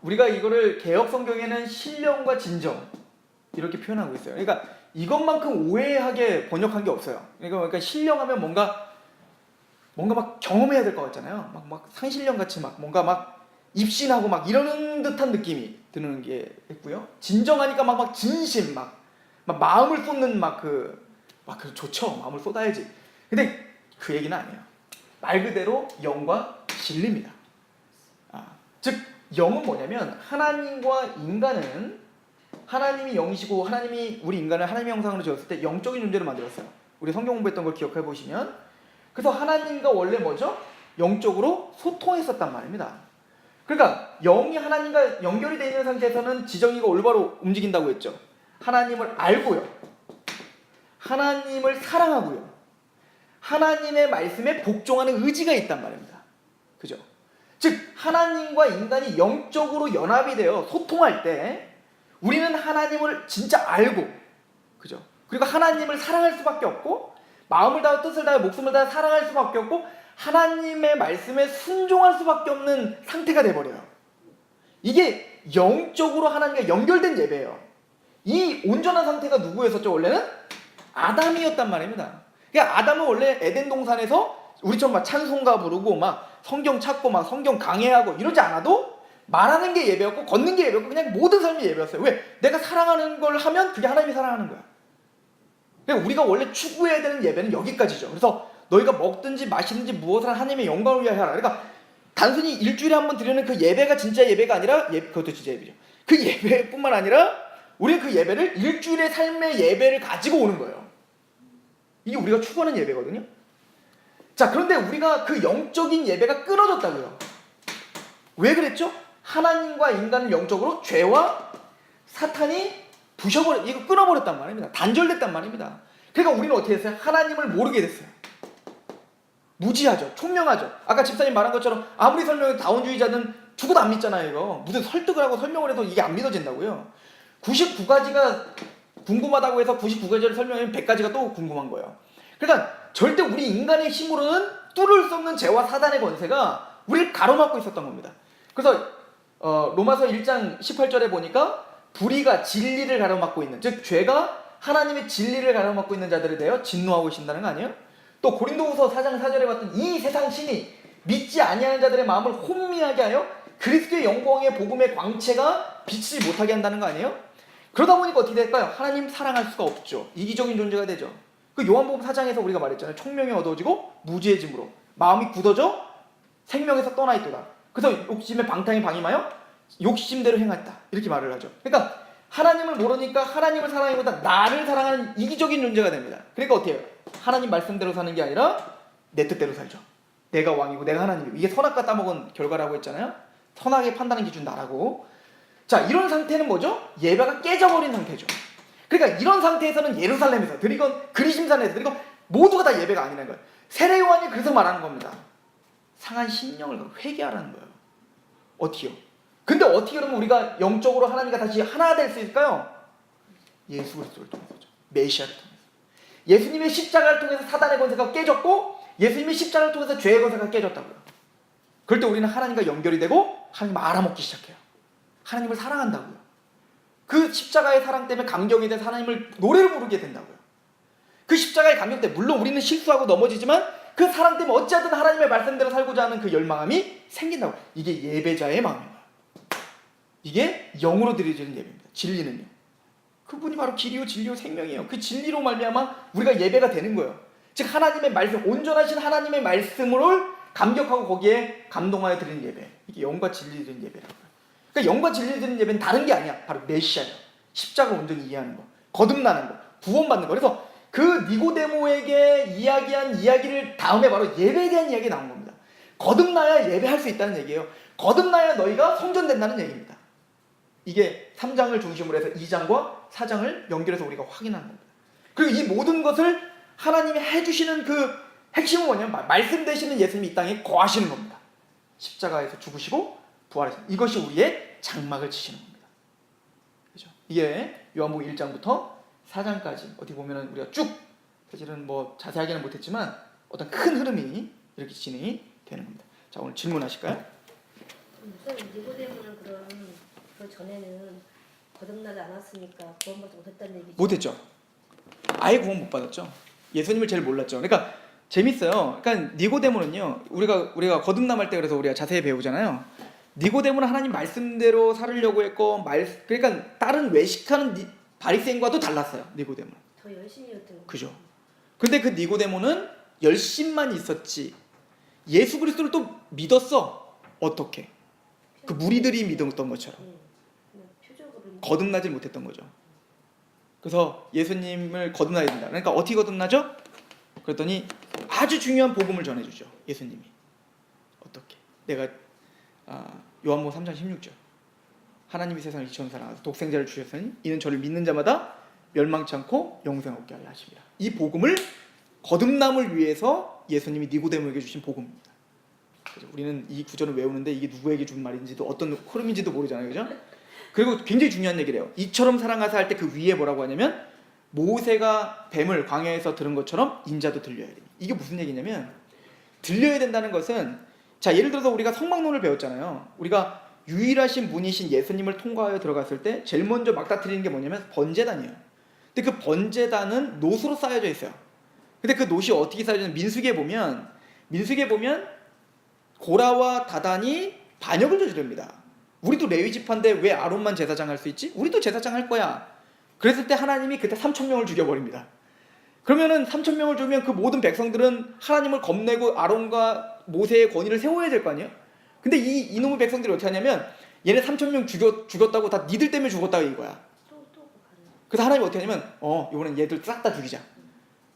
우리가 이거를 개역 성경에는 신령과 진정 이렇게 표현하고 있어요. 그러니까 이것만큼 오해하게 번역한 게 없어요. 그러니까 신령하면 뭔가 막 경험해야 될 것 같잖아요. 막 상신령 같이 막 뭔가 막 입신하고 막 이러는 듯한 느낌이 드는 게 있고요. 진정하니까 막 진심 막 마음을 쏟는 좋죠. 마음을 쏟아야지. 근데 그 얘기는 아니에요. 말 그대로 영과 진리입니다. 즉 영은 뭐냐면 하나님과 인간은 하나님이 영이시고 하나님이 우리 인간을 하나님의 형상으로 지었을 때 영적인 존재로 만들었어요. 우리 성경 공부했던 걸 기억해 보시면 그래서 하나님과 원래 뭐죠? 영적으로 소통했었단 말입니다. 그러니까 영이 하나님과 연결이 되어 있는 상태에서는 지정이가 올바로 움직인다고 했죠. 하나님을 알고요. 하나님을 사랑하고요. 하나님의 말씀에 복종하는 의지가 있단 말입니다. 그죠? 즉 하나님과 인간이 영적으로 연합이 되어 소통할 때 우리는 하나님을 진짜 알고, 그죠? 그리고 하나님을 사랑할 수밖에 없고 마음을 다하고 뜻을 다하고 목숨을 다하고 사랑할 수밖에 없고 하나님의 말씀에 순종할 수밖에 없는 상태가 돼버려요. 이게 영적으로 하나님과 연결된 예배예요. 이 온전한 상태가 누구였었죠? 원래는 아담이었단 말입니다. 그러니까 아담은 원래 에덴 동산에서 우리처럼 막 찬송가 부르고 막 성경 찾고 막 성경 강해하고 이러지 않아도 말하는 게 예배였고 걷는 게 예배였고 그냥 모든 삶이 예배였어요. 왜? 내가 사랑하는 걸 하면 그게 하나님이 사랑하는 거야. 그러니까 우리가 원래 추구해야 되는 예배는 여기까지죠. 그래서 너희가 먹든지 마시든지 무엇을 하나님의 영광을 위하여 하라. 그러니까 단순히 일주일에 한 번 드리는 그 예배가 진짜 예배가 아니라 그것도 진짜 예배죠. 그 예배뿐만 아니라 우리는 그 예배를 일주일의 삶의 예배를 가지고 오는 거예요. 이게 우리가 추구하는 예배거든요. 자, 그런데 우리가 그 영적인 예배가 끊어졌다고요. 왜 그랬죠? 하나님과 인간을 영적으로 죄와 사탄이 이거 끊어버렸단 말입니다. 단절됐단 말입니다. 그러니까 우리는 어떻게 됐어요? 하나님을 모르게 됐어요. 무지하죠. 총명하죠. 아까 집사님 말한 것처럼 아무리 설명해도 다원주의자는 죽어도 안 믿잖아요. 이거 무슨 설득을 하고 설명을 해도 이게 안 믿어진다고요. 99가지가 궁금하다고 해서 99가지를 설명하면 100가지가 또 궁금한 거예요. 그러니까 절대 우리 인간의 힘으로는 뚫을 수 없는 죄와 사단의 권세가 우리를 가로막고 있었던 겁니다. 그래서 로마서 1장 18절에 보니까 불의가 진리를 가로막고 있는, 즉 죄가 하나님의 진리를 가로막고 있는 자들에 대하여 진노하고 계신다는 거 아니에요? 또 고린도후서 4장 4절에 봤던 이 세상 신이 믿지 아니하는 자들의 마음을 혼미하게 하여 그리스도의 영광의 복음의 광채가 비치지 못하게 한다는 거 아니에요? 그러다 보니까 어떻게 될까요? 하나님 사랑할 수가 없죠. 이기적인 존재가 되죠. 그 요한복음 4장에서 우리가 말했잖아요. 총명이 어두워지고 무지해짐으로 마음이 굳어져 생명에서 떠나 있도다. 그래서 욕심의 방탕이 방임하여 욕심대로 행했다. 이렇게 말을 하죠. 그러니까 하나님을 모르니까 하나님을 사랑하기보다 나를 사랑하는 이기적인 존재가 됩니다. 그러니까 어떻게 해요? 하나님 말씀대로 사는 게 아니라 내 뜻대로 살죠. 내가 왕이고 내가 하나님이고 이게 선악과 따먹은 결과라고 했잖아요. 선악의 판단의 기준 나라고. 자, 이런 상태는 뭐죠? 예배가 깨져버린 상태죠. 그러니까 이런 상태에서는 예루살렘에서 드리건 그리심산에서 드리건 모두가 다 예배가 아니라는 거예요. 세례 요한이 그래서 말하는 겁니다. 상한 심령을 회개하라는 거예요. 어떻게요? 근데 어떻게 그러면 우리가 영적으로 하나님과 다시 하나 될 수 있을까요? 예수 그리스도를 통해서죠. 메시아를 통해서. 예수님의 십자가를 통해서 사단의 권세가 깨졌고 예수님의 십자가를 통해서 죄의 권세가 깨졌다고요. 그럴 때 우리는 하나님과 연결이 되고 하나님 알아먹기 시작해요. 하나님을 사랑한다고요. 그 십자가의 사랑 때문에 감격이 돼서 하나님을 노래를 부르게 된다고요. 그 십자가의 감격 때문에 물론 우리는 실수하고 넘어지지만 그 사랑 때문에 어찌하든 하나님의 말씀대로 살고자 하는 그 열망함이 생긴다고. 이게 예배자의 마음인 거예요. 이게 영으로 드려지는 예배입니다. 진리는요. 그분이 바로 길이요 진리요 생명이에요. 그 진리로 말미암아 우리가 예배가 되는 거예요. 즉 하나님의 말씀, 온전하신 하나님의 말씀을 감격하고 거기에 감동하여 드리는 예배. 이게 영과 진리 드리는 예배라고요. 그러니까 영과 진리 드리는 예배는 다른 게 아니야. 바로 메시아예요. 십자가를 온전히 이해하는 거, 거듭나는 거, 구원받는 거. 그래서 그 니고데모에게 이야기한 이야기를 다음에 바로 예배에 대한 이야기가 나온 겁니다. 거듭나야 예배할 수 있다는 얘기예요. 거듭나야 너희가 성전된다는 얘기입니다. 이게 3장을 중심으로 해서 2장과 4장을 연결해서 우리가 확인하는 겁니다. 그리고 이 모든 것을 하나님이 해주시는 그 핵심은 뭐냐면 말씀 되시는 예수님이 이 땅에 거하시는 겁니다. 십자가에서 죽으시고 부활하시는 이것이 우리의 장막을 치시는 겁니다. 그렇죠? 이게 요한복음 1장부터 4장까지 어떻게 보면은 우리가 쭉 사실은 뭐 자세하게는 못했지만 어떤 큰 흐름이 이렇게 진행이 되는 겁니다. 자, 오늘 질문하실까요? 목사님, 니고데모는 그럼 그 전에는 거듭나지 않았으니까 구원받지 못했다는 얘기죠? 못했죠. 아예 구원 못 받았죠. 예수님을 제일 몰랐죠. 그러니까 재밌어요. 그러니까 니고데모는요. 우리가 거듭남할 때 그래서 우리가 자세히 배우잖아요. 니고데모는 하나님 말씀대로 살으려고 했고 그러니까 다른 외식하는 바리새인과도 달랐어요. 니고데모는. 더 열심히 했던 거죠. 그죠. 근데 그 니고데모는 열심만 있었지 예수 그리스도를 또 믿었어. 어떻게? 그 무리들이 믿었던 것처럼 그냥 표적으로 거듭나질 못했던 거죠. 그래서 예수님을 거듭나야 된다. 그러니까 어떻게 거듭나죠? 그랬더니 아주 중요한 복음을 전해주죠. 예수님이 어떻게? 내가 요한복음 3장 16절 하나님이 세상을 이처럼 사랑하사 독생자를 주셨으니 이는 저를 믿는 자마다 멸망치 않고 영생 얻게 하려 하십니다. 이 복음을 거듭남을 위해서 예수님이 니고데모에게 주신 복음입니다. 그죠? 우리는 이 구절을 외우는데 이게 누구에게 준 말인지도 어떤 흐름인지도 모르잖아요. 그죠? 그리고 굉장히 중요한 얘기를 해요. 이처럼 사랑하사 할 때 그 위에 뭐라고 하냐면 모세가 뱀을 광야에서 들은 것처럼 인자도 들려야 돼. 이게 무슨 얘기냐면 들려야 된다는 것은 자 예를 들어서 우리가 성막론을 배웠잖아요. 우리가 유일하신 분이신 예수님을 통과하여 들어갔을 때 제일 먼저 막다트리는 게 뭐냐면 번제단이에요. 근데 그 번제단은 놋으로 쌓여져 있어요. 근데 그 놋이 어떻게 쌓여져 있냐면 민수기에 보면 고라와 다단이 반역을 저지릅니다. 우리도 레위 지파인데 왜 아론만 제사장 할 수 있지? 우리도 제사장 할 거야. 그랬을 때 하나님이 그때 3,000명을 죽여버립니다. 그러면은 3,000명을 죽이면 그 모든 백성들은 하나님을 겁내고 아론과 모세의 권위를 세워야 될 거 아니에요? 근데 이놈의 백성들이 어떻게 하냐면 얘네 3,000명 죽였다고 다 니들 때문에 죽었다고 이거야. 그래서 하나님이 어떻게 하냐면 이번엔 얘들 싹 다 죽이자.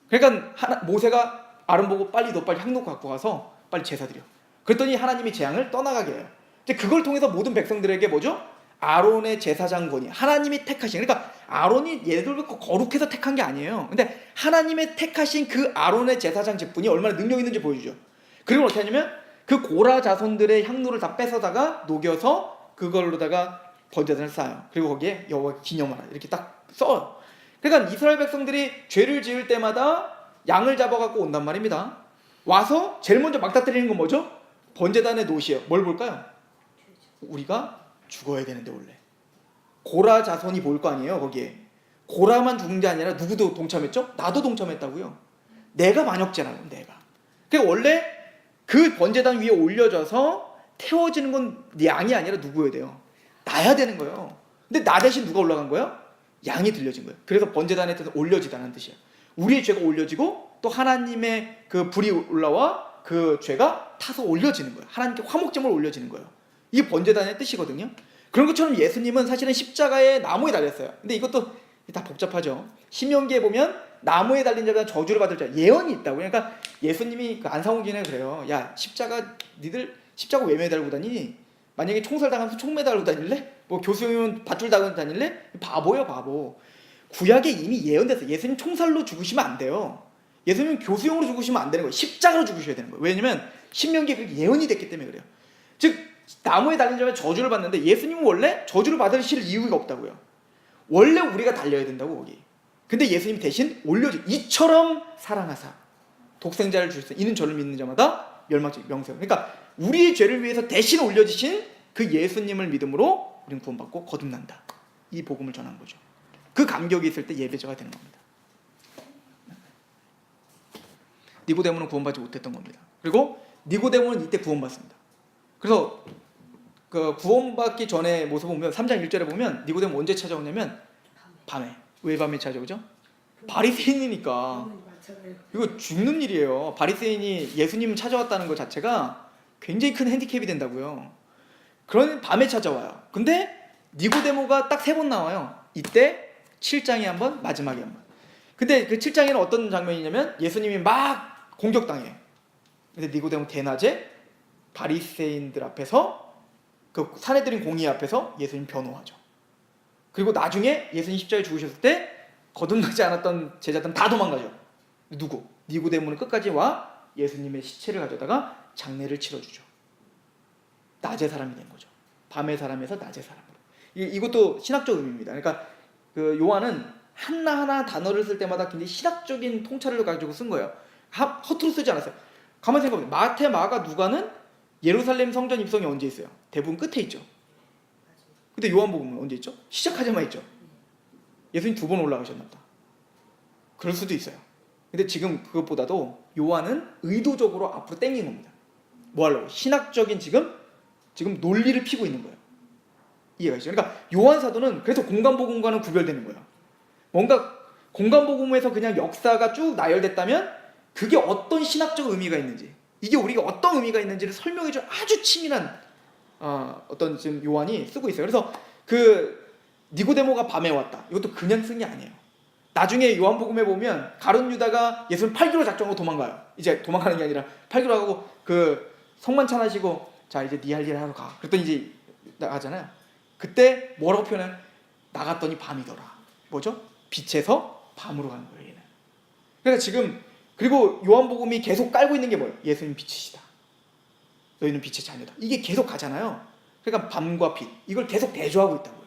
그러니까 모세가 아론 보고 너 빨리 향로 갖고 가서 빨리 제사 드려. 그랬더니 하나님이 재앙을 떠나가게 해요. 근데 그걸 통해서 모든 백성들에게 뭐죠? 아론의 제사장 권위, 하나님이 택하신, 그러니까 아론이 얘들을 거룩해서 택한 게 아니에요. 근데 하나님의 택하신 그 아론의 제사장 직분이 얼마나 능력 있는지 보여주죠. 그리고 어떻게 하냐면 그 고라 자손들의 향로를 다 뺏어다가 녹여서 그걸로다가 번제단을 쌓아요. 그리고 거기에 여호와 기념하라 이렇게 딱 써요. 그러니까 이스라엘 백성들이 죄를 지을 때마다 양을 잡아갖고 온단 말입니다. 와서 제일 먼저 막다뜨리는 건 뭐죠? 번제단의 놋이에요. 뭘 볼까요? 우리가 죽어야 되는데 원래 고라 자손이 볼 거 아니에요. 거기에 고라만 죽은 게 아니라 누구도 동참했죠? 나도 동참했다고요. 내가 만역죄라고. 내가 그러니까 원래 그 번제단 위에 올려져서 태워지는 건 양이 아니라 누구여야 돼요? 나야 되는 거예요. 근데 나 대신 누가 올라간 거예요? 양이 들려진 거예요. 그래서 번제단에 뜻은 올려지다는 뜻이에요. 우리의 죄가 올려지고 또 하나님의 그 불이 올라와 그 죄가 타서 올려지는 거예요. 하나님께 화목제물로 올려지는 거예요. 이게 번제단의 뜻이거든요. 그런 것처럼 예수님은 사실은 십자가에 나무에 달렸어요. 근데 이것도 다 복잡하죠. 신명기에 보면 나무에 달린 자보다 저주를 받을 자 예언이 있다고. 그러니까 예수님이 그 안상홍진에 그래요. 야 니들 십자가 왜 매달고 다니니? 만약에 총살 당하면서 총 매달고 다닐래? 뭐 교수님은 밧줄 달고 다닐래? 바보예요 바보. 구약에 이미 예언돼서 예수님 총살로 죽으시면 안 돼요. 예수님 교수형으로 죽으시면 안 되는 거예요. 십자가로 죽으셔야 되는 거예요. 왜냐면 신명기에 그렇게 예언이 됐기 때문에 그래요. 즉 나무에 달린 자면 저주를 받는데 예수님은 원래 저주를 받으실 이유가 없다고요. 원래 우리가 달려야 된다고 거기. 근데 예수님 대신 올려주 이처럼 사랑하사 독생자를 주셨어요. 이는 저를 믿는 자마다 멸망적 명세. 그러니까 우리의 죄를 위해서 대신 올려주신 그 예수님을 믿음으로 우리는 구원받고 거듭난다. 이 복음을 전한 거죠. 그 감격이 있을 때 예배자가 되는 겁니다. 니고데모는 구원받지 못했던 겁니다. 그리고 니고데모는 이때 구원받습니다. 그래서 그 구원받기 전에 모습을 보면 3장 1절에 보면 니고데모 언제 찾아오냐면 밤에. 왜 밤에 찾아오죠? 바리새인이니까. 이거 죽는 일이에요. 바리새인이 예수님 찾아왔다는 것 자체가 굉장히 큰 핸디캡이 된다고요. 그런 밤에 찾아와요. 근데 니고데모가 딱 3번 나와요. 이때 7장에 한 번, 마지막에 한 번. 근데 그 7장에는 어떤 장면이냐면 예수님이 막 공격당해. 근데 니고데모 대낮에 바리새인들 앞에서 그 사내들인 공의 앞에서 예수님 변호하죠. 그리고 나중에 예수님 십자가에 죽으셨을 때 거듭나지 않았던 제자들은 다 도망가죠. 누구? 니고데모는 끝까지 와 예수님의 시체를 가져다가 장례를 치러주죠. 낮의 사람이 된 거죠. 밤의 사람에서 낮의 사람으로. 이것도 신학적 의미입니다. 그러니까 그 요한은 하나하나 단어를 쓸 때마다 굉장히 신학적인 통찰을 가지고 쓴 거예요. 허투루 쓰지 않았어요. 가만히 생각해보세요. 마태, 마가, 누가는 예루살렘 성전 입성이 언제 있어요? 대부분 끝에 있죠. 근데 요한복음은 언제 있죠? 시작하자마자 있죠. 예수님 2번 올라가셨나 보다. 그럴 수도 있어요. 근데 지금 그것보다도 요한은 의도적으로 앞으로 땡긴 겁니다. 뭐 하려고? 신학적인 지금 논리를 피고 있는 거예요. 이해가 되죠? 그러니까 요한 사도는 그래서 공간복음과는 구별되는 거예요. 뭔가 공간복음에서 그냥 역사가 쭉 나열됐다면 그게 어떤 신학적 의미가 있는지, 이게 우리가 어떤 의미가 있는지를 설명해줄 아주 치밀한 어떤 지금 요한이 쓰고 있어요. 그래서 그 니고데모가 밤에 왔다. 이것도 그냥 쓴 게 아니에요. 나중에 요한복음에 보면 가룟 유다가 예수님 8km 작정하고 도망가요. 이제 도망가는 게 아니라 8km 하고 그 성만찬 하시고 자 이제 네 할 일 하러 가. 그랬더니 이제 나가잖아요. 그때 뭐라고 표현해? 나갔더니 밤이더라. 뭐죠? 빛에서 밤으로 가는 거예요. 얘는. 그러니까 지금 그리고 요한복음이 계속 깔고 있는 게 뭐예요? 예수님 빛이시다. 너희는 빛의 자녀다. 이게 계속 가잖아요. 그러니까 밤과 빛 이걸 계속 대조하고 있다고요.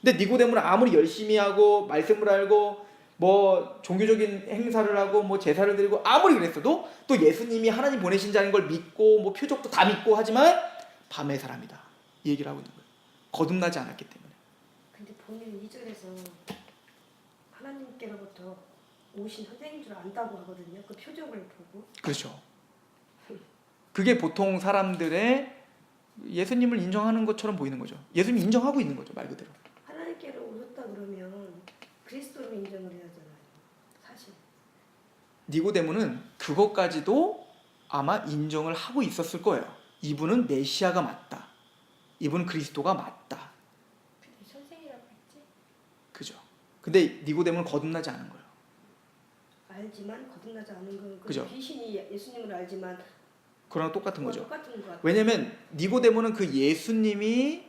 근데 니고데모는 아무리 열심히 하고 말씀을 알고 뭐 종교적인 행사를 하고 뭐 제사를 드리고 아무리 그랬어도 또 예수님이 하나님 보내신 자인 걸 믿고 뭐 표적도 다 믿고 하지만 밤의 사람이다. 이 얘기를 하고 있는 거예요. 거듭나지 않았기 때문에. 근데 본인은 2절에서 하나님께로부터 오신 선생인 줄 안다고 하거든요. 그 표적을 보고. 그렇죠. 그게 보통 사람들의 예수님을 인정하는 것처럼 보이는 거죠. 예수님 인정하고 있는 거죠. 말 그대로. 하나님께로 오셨다 그러면 그리스도로 인정을 해야 하잖아요. 사실. 니고데모는 그것까지도 아마 인정을 하고 있었을 거예요. 이분은 메시아가 맞다. 이분은 그리스도가 맞다. 근데 선생이라고 했지? 그죠. 근데 니고데모는 거듭나지 않은 거예요. 알지만 거듭나지 않은 건 그죠. 귀신이 예수님을 알지만 그거랑 똑같은 거죠. 똑같은 것 같아요. 왜냐면 니고데모는 그 예수님이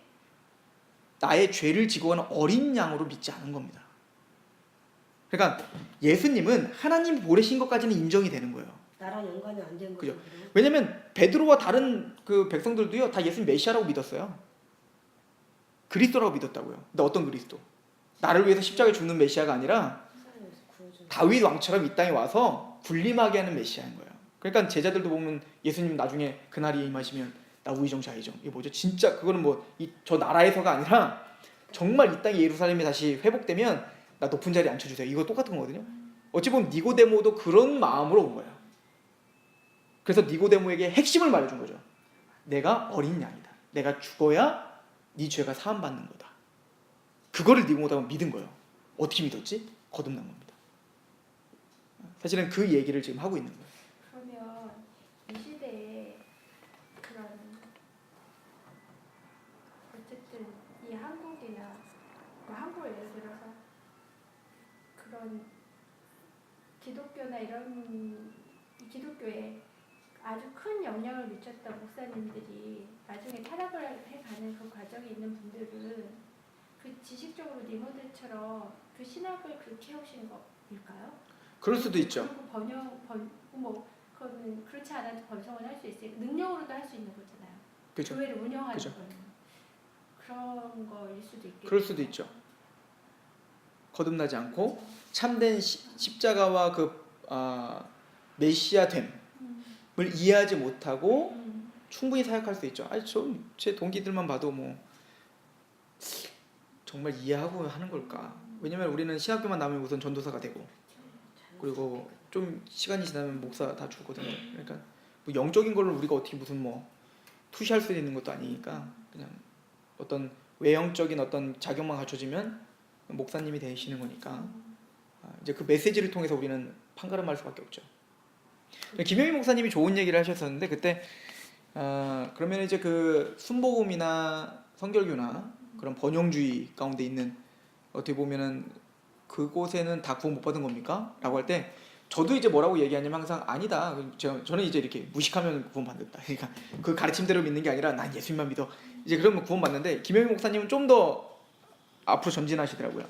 나의 죄를 지고 가는 어린 양으로 믿지 않은 겁니다. 그러니까 예수님은 하나님 보내신 것까지는 인정이 되는 거예요. 나랑 연관이 안 된 그죠. 거죠. 왜냐면 베드로와 다른 그 백성들도요 다 예수님 메시아라고 믿었어요. 그리스도라고 믿었다고요. 근데 어떤 그리스도? 나를 위해서 십자가에 죽는 메시아가 아니라 다윗 왕처럼 이 땅에 와서 군림하게 하는 메시아인 거예요. 그러니까 제자들도 보면 예수님 나중에 그날이 임하시면 나 우의정 좌의정 이게 뭐죠? 진짜 그거는 뭐 저 나라에서가 아니라 정말 이 땅이 예루살렘이 다시 회복되면 나 높은 자리에 앉혀주세요. 이거 똑같은 거거든요. 어찌 보면 니고데모도 그런 마음으로 온 거예요. 그래서 니고데모에게 핵심을 말해준 거죠. 내가 어린 양이다. 내가 죽어야 네 죄가 사함받는 거다. 그거를 니고데모가 믿은 거예요. 어떻게 믿었지? 거듭난 겁니다. 사실은 그 얘기를 지금 하고 있는 거예요. 그러면 이 시대에 그런 어쨌든 이 한국이나 뭐 한국을 예를 들어서 그런 기독교나 이런 기독교에 아주 큰 영향을 미쳤던 목사님들이 나중에 타락을 해가는 그 과정에 있는 분들은 그 지식적으로 니모델처럼 그 신학을 그렇게 해오신 거일까요? 그럴 수도 있죠. 그리고 뭐 그거는 그렇지 않아도 번성을 할 수 있어요. 능력으로도 할 수 있는 거잖아요. 그죠. 교회를 운영하는 그죠. 거는 그런 거일 수도 있겠죠. 그럴 수도 있죠. 거듭나지 않고 참된 십자가와 그 메시아됨을 이해하지 못하고 충분히 사역할 수 있죠. 아니 제 동기들만 봐도 뭐 정말 이해하고 하는 걸까? 왜냐면 우리는 신학교만 나오면 우선 전도사가 되고 그리고 좀 시간이 지나면 목사 다 주거든요. 그러니까 뭐 영적인 걸로 우리가 어떻게 무슨 뭐 투시할 수 있는 것도 아니니까 그냥 어떤 외형적인 어떤 자격만 갖춰지면 목사님이 되시는 거니까 이제 그 메시지를 통해서 우리는 판가름할 수밖에 없죠. 김영희 목사님이 좋은 얘기를 하셨었는데 그때 그러면 이제 그 순복음이나 성결교나 그런 번영주의 가운데 있는 어떻게 보면은 그곳에는 다 구원 못 받은 겁니까? 라고 할 때 저도 이제 뭐라고 얘기하냐면 항상 아니다. 저는 이제 이렇게 무식하면 구원 받는다. 그러니까 그 가르침대로 믿는 게 아니라 난 예수님만 믿어. 이제 그러면 구원 받는데 김영희 목사님은 좀 더 앞으로 전진하시더라고요.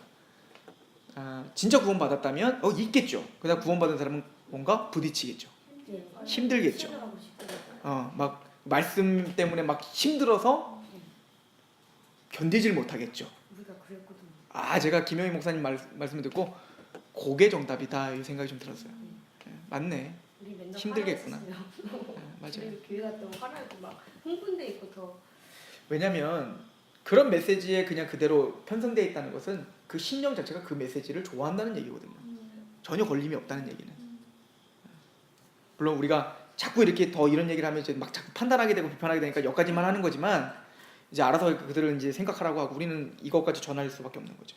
진짜 구원 받았다면 있겠죠. 그러나 구원 받은 사람은 뭔가 부딪히겠죠. 힘들겠죠. 막 말씀 때문에 막 힘들어서 견디질 못하겠죠. 우리가 그랬거든요. 제가 김영희 목사님 말씀을 듣고 그게 정답이다 이 생각이 좀 들었어요. 맞네. 우리 맨날 힘들겠구나. 화나셨어요. 맞아요. 교회 갔다고 화나고 막 흥분돼 있고 더. 왜냐면 그런 메시지에 그냥 그대로 편성되어 있다는 것은 그 신령 자체가 그 메시지를 좋아한다는 얘기거든요. 전혀 걸림이 없다는 얘기는. 물론 우리가 자꾸 이렇게 더 이런 얘기를 하면 이제 막 자꾸 판단하게 되고 비판하게 되니까 여기까지만 하는 거지만 이제 알아서 그들을 이제 생각하라고 하고 우리는 이것까지 전할 수밖에 없는 거죠.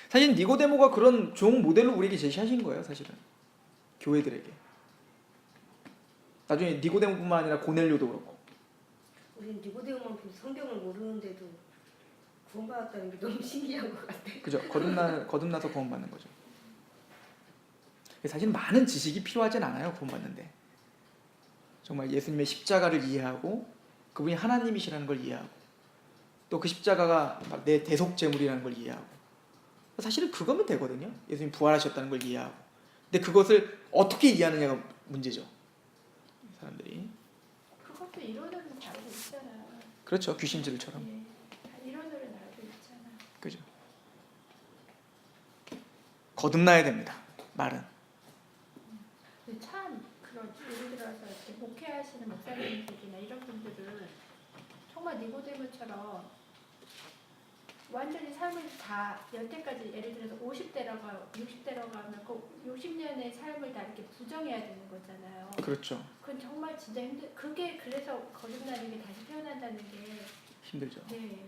사실 니고데모가 그런 좋은 모델로 우리에게 제시하신 거예요, 사실은. 교회들에게. 나중에 니고데모뿐만 아니라 고넬료도 그렇고. 우리는 니고데모만 보고 성경을 모르는데도 구원받았다는 게 너무 신기한 것 같아. 그죠? 거듭나서 구원받는 거죠. 사실 많은 지식이 필요하진 않아요, 구원받는데. 정말 예수님의 십자가를 이해하고 그분이 하나님이시라는 걸 이해하고 또 그 십자가가 내 대속제물이라는 걸 이해하고 사실은 그거면 되거든요. 예수님 부활하셨다는 걸 이해하고. 근데 그것을 어떻게 이해하느냐가 문제죠. 사람들이. 그것도 이론으로는 다 알고 있잖아. 그렇죠. 귀신들처럼. 다 이론으로는 알고 있잖아. 그죠. 거듭나야 됩니다. 말은. 근데 참 그런 예를 들어서 이렇게 목회하시는 목사님들이나 이런 분들은 정말 니고데모처럼 완전히 삶을 다 여태까지 예를 들어서 50대라고 60대라고 하면 그 60년의 삶을 다 이렇게 부정해야 되는 거잖아요. 그렇죠. 그건 정말 진짜 그게 그래서 거듭나는 게 다시 태어난다는 게 힘들죠. 네,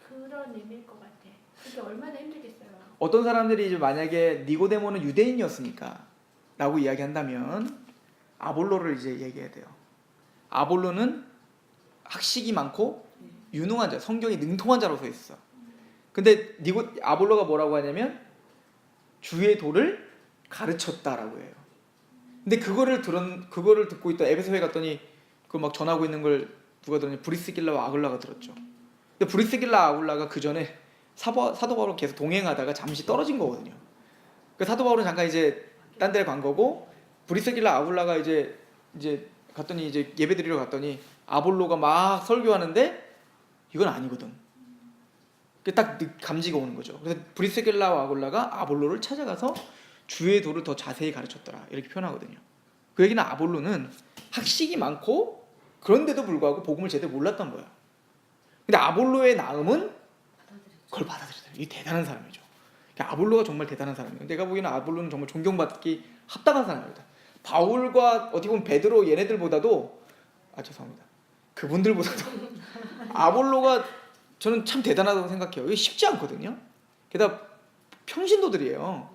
그런 의미일 것 같아. 그게 얼마나 힘들겠어요. 어떤 사람들이 이제 만약에 니고데모는 유대인이었으니까 라고 이야기한다면 아볼로를 이제 얘기해야 돼요. 아볼로는 학식이 많고 유능한 자, 성경이 능통한 자로서 있어. 근데 아볼로가 뭐라고 하냐면 주의 도를 가르쳤다라고 해요. 근데 그거를 듣고 있던 에베소에 갔더니 그걸 막 전하고 있는 걸 누가 들었냐? 브리스길라와 아굴라가 들었죠. 근데 브리스길라 아굴라가 그 전에 사도 바울과 계속 동행하다가 잠시 떨어진 거거든요. 그 사도 바울은 잠깐 이제 딴 데를 간 거고 브리스길라 아굴라가 이제 갔더니 이제 예배드리러 갔더니 아볼로가 막 설교하는데 이건 아니거든. 딱 감지가 오는 거죠. 그래서 브리스길라와 아굴라가 아볼로를 찾아가서 주의 도를 더 자세히 가르쳤더라 이렇게 표현하거든요. 그 얘기는 아볼로는 학식이 많고 그런데도 불구하고 복음을 제대로 몰랐던 거야. 근데 아볼로의 나음은 그걸 받아들였어요. 이게 대단한 사람이죠. 아볼로가 정말 대단한 사람이에요. 내가 보기에는 아볼로는 정말 존경받기 합당한 사람입니다. 바울과 어떻게 보면 베드로 얘네들보다도 죄송합니다. 그분들보다도 아볼로가 저는 참 대단하다고 생각해요. 이게 쉽지 않거든요. 게다가 평신도들이에요.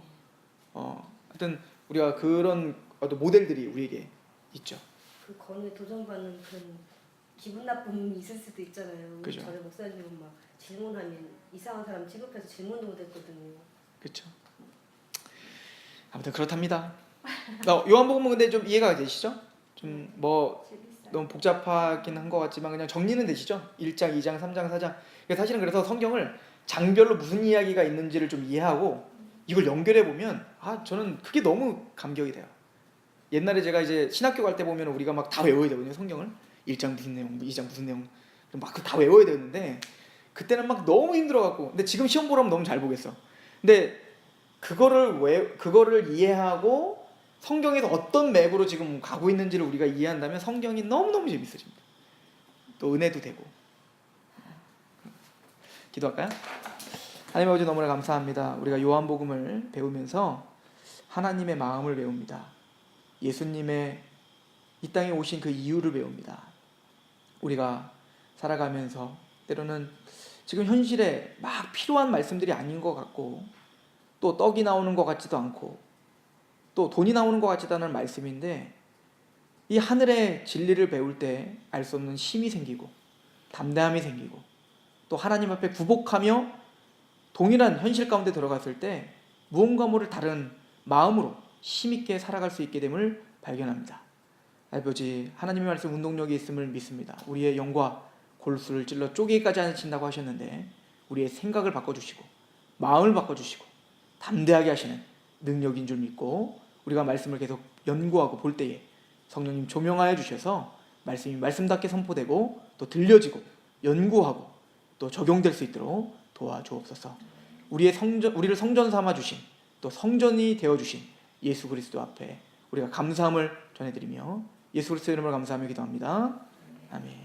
하여튼 우리가 그런 어떤 모델들이 우리에게 있죠. 그 건에 도전받는 그런 기분 나쁨이 있을 수도 있잖아요. 그죠. 전에 목사님은 막 질문하면 이상한 사람 취급해서 질문도 못했거든요. 그렇죠. 아무튼 그렇답니다. 요한복음은 근데 좀 이해가 되시죠? 좀 뭐 너무 복잡하긴 한 것 같지만 그냥 정리는 되시죠? 1장, 2장, 3장, 4장. 사실은 그래서 성경을 장별로 무슨 이야기가 있는지를 좀 이해하고 이걸 연결해 보면 저는 그게 너무 감격이 돼요. 옛날에 제가 이제 신학교 갈 때 보면 우리가 막 다 외워야 되거든요. 성경을 1장 무슨 내용, 2장 무슨 내용 막 다 외워야 되는데 그때는 막 너무 힘들어갖고 근데 지금 시험 보러 하면 너무 잘 보겠어. 근데 그거를 이해하고 성경에서 어떤 맥으로 지금 가고 있는지를 우리가 이해한다면 성경이 너무너무 재밌어집니다. 또 은혜도 되고. 기도할까요? 하나님 아버지 너무나 감사합니다. 우리가 요한복음을 배우면서 하나님의 마음을 배웁니다. 예수님의 이 땅에 오신 그 이유를 배웁니다. 우리가 살아가면서 때로는 지금 현실에 막 필요한 말씀들이 아닌 것 같고 또 떡이 나오는 것 같지도 않고 또 돈이 나오는 것 같지도 않은 말씀인데 이 하늘의 진리를 배울 때 알 수 없는 힘이 생기고 담대함이 생기고 또 하나님 앞에 굴복하며 동일한 현실 가운데 들어갔을 때 무언가 모를 다른 마음으로 힘있게 살아갈 수 있게 됨을 발견합니다. 아버지 하나님의 말씀 운동력이 있음을 믿습니다. 우리의 영과 골수를 찔러 쪼개기까지 하신다고 하셨는데 우리의 생각을 바꿔주시고 마음을 바꿔주시고 담대하게 하시는 능력인 줄 믿고 우리가 말씀을 계속 연구하고 볼 때에 성령님 조명하여 주셔서 말씀이 말씀답게 선포되고 또 들려지고 연구하고 또 적용될 수 있도록 도와주옵소서. 우리를 성전 삼아 주신 또 성전이 되어 주신 예수 그리스도 앞에 우리가 감사함을 전해드리며 예수 그리스도 이름으로 감사하며 기도합니다. 아멘.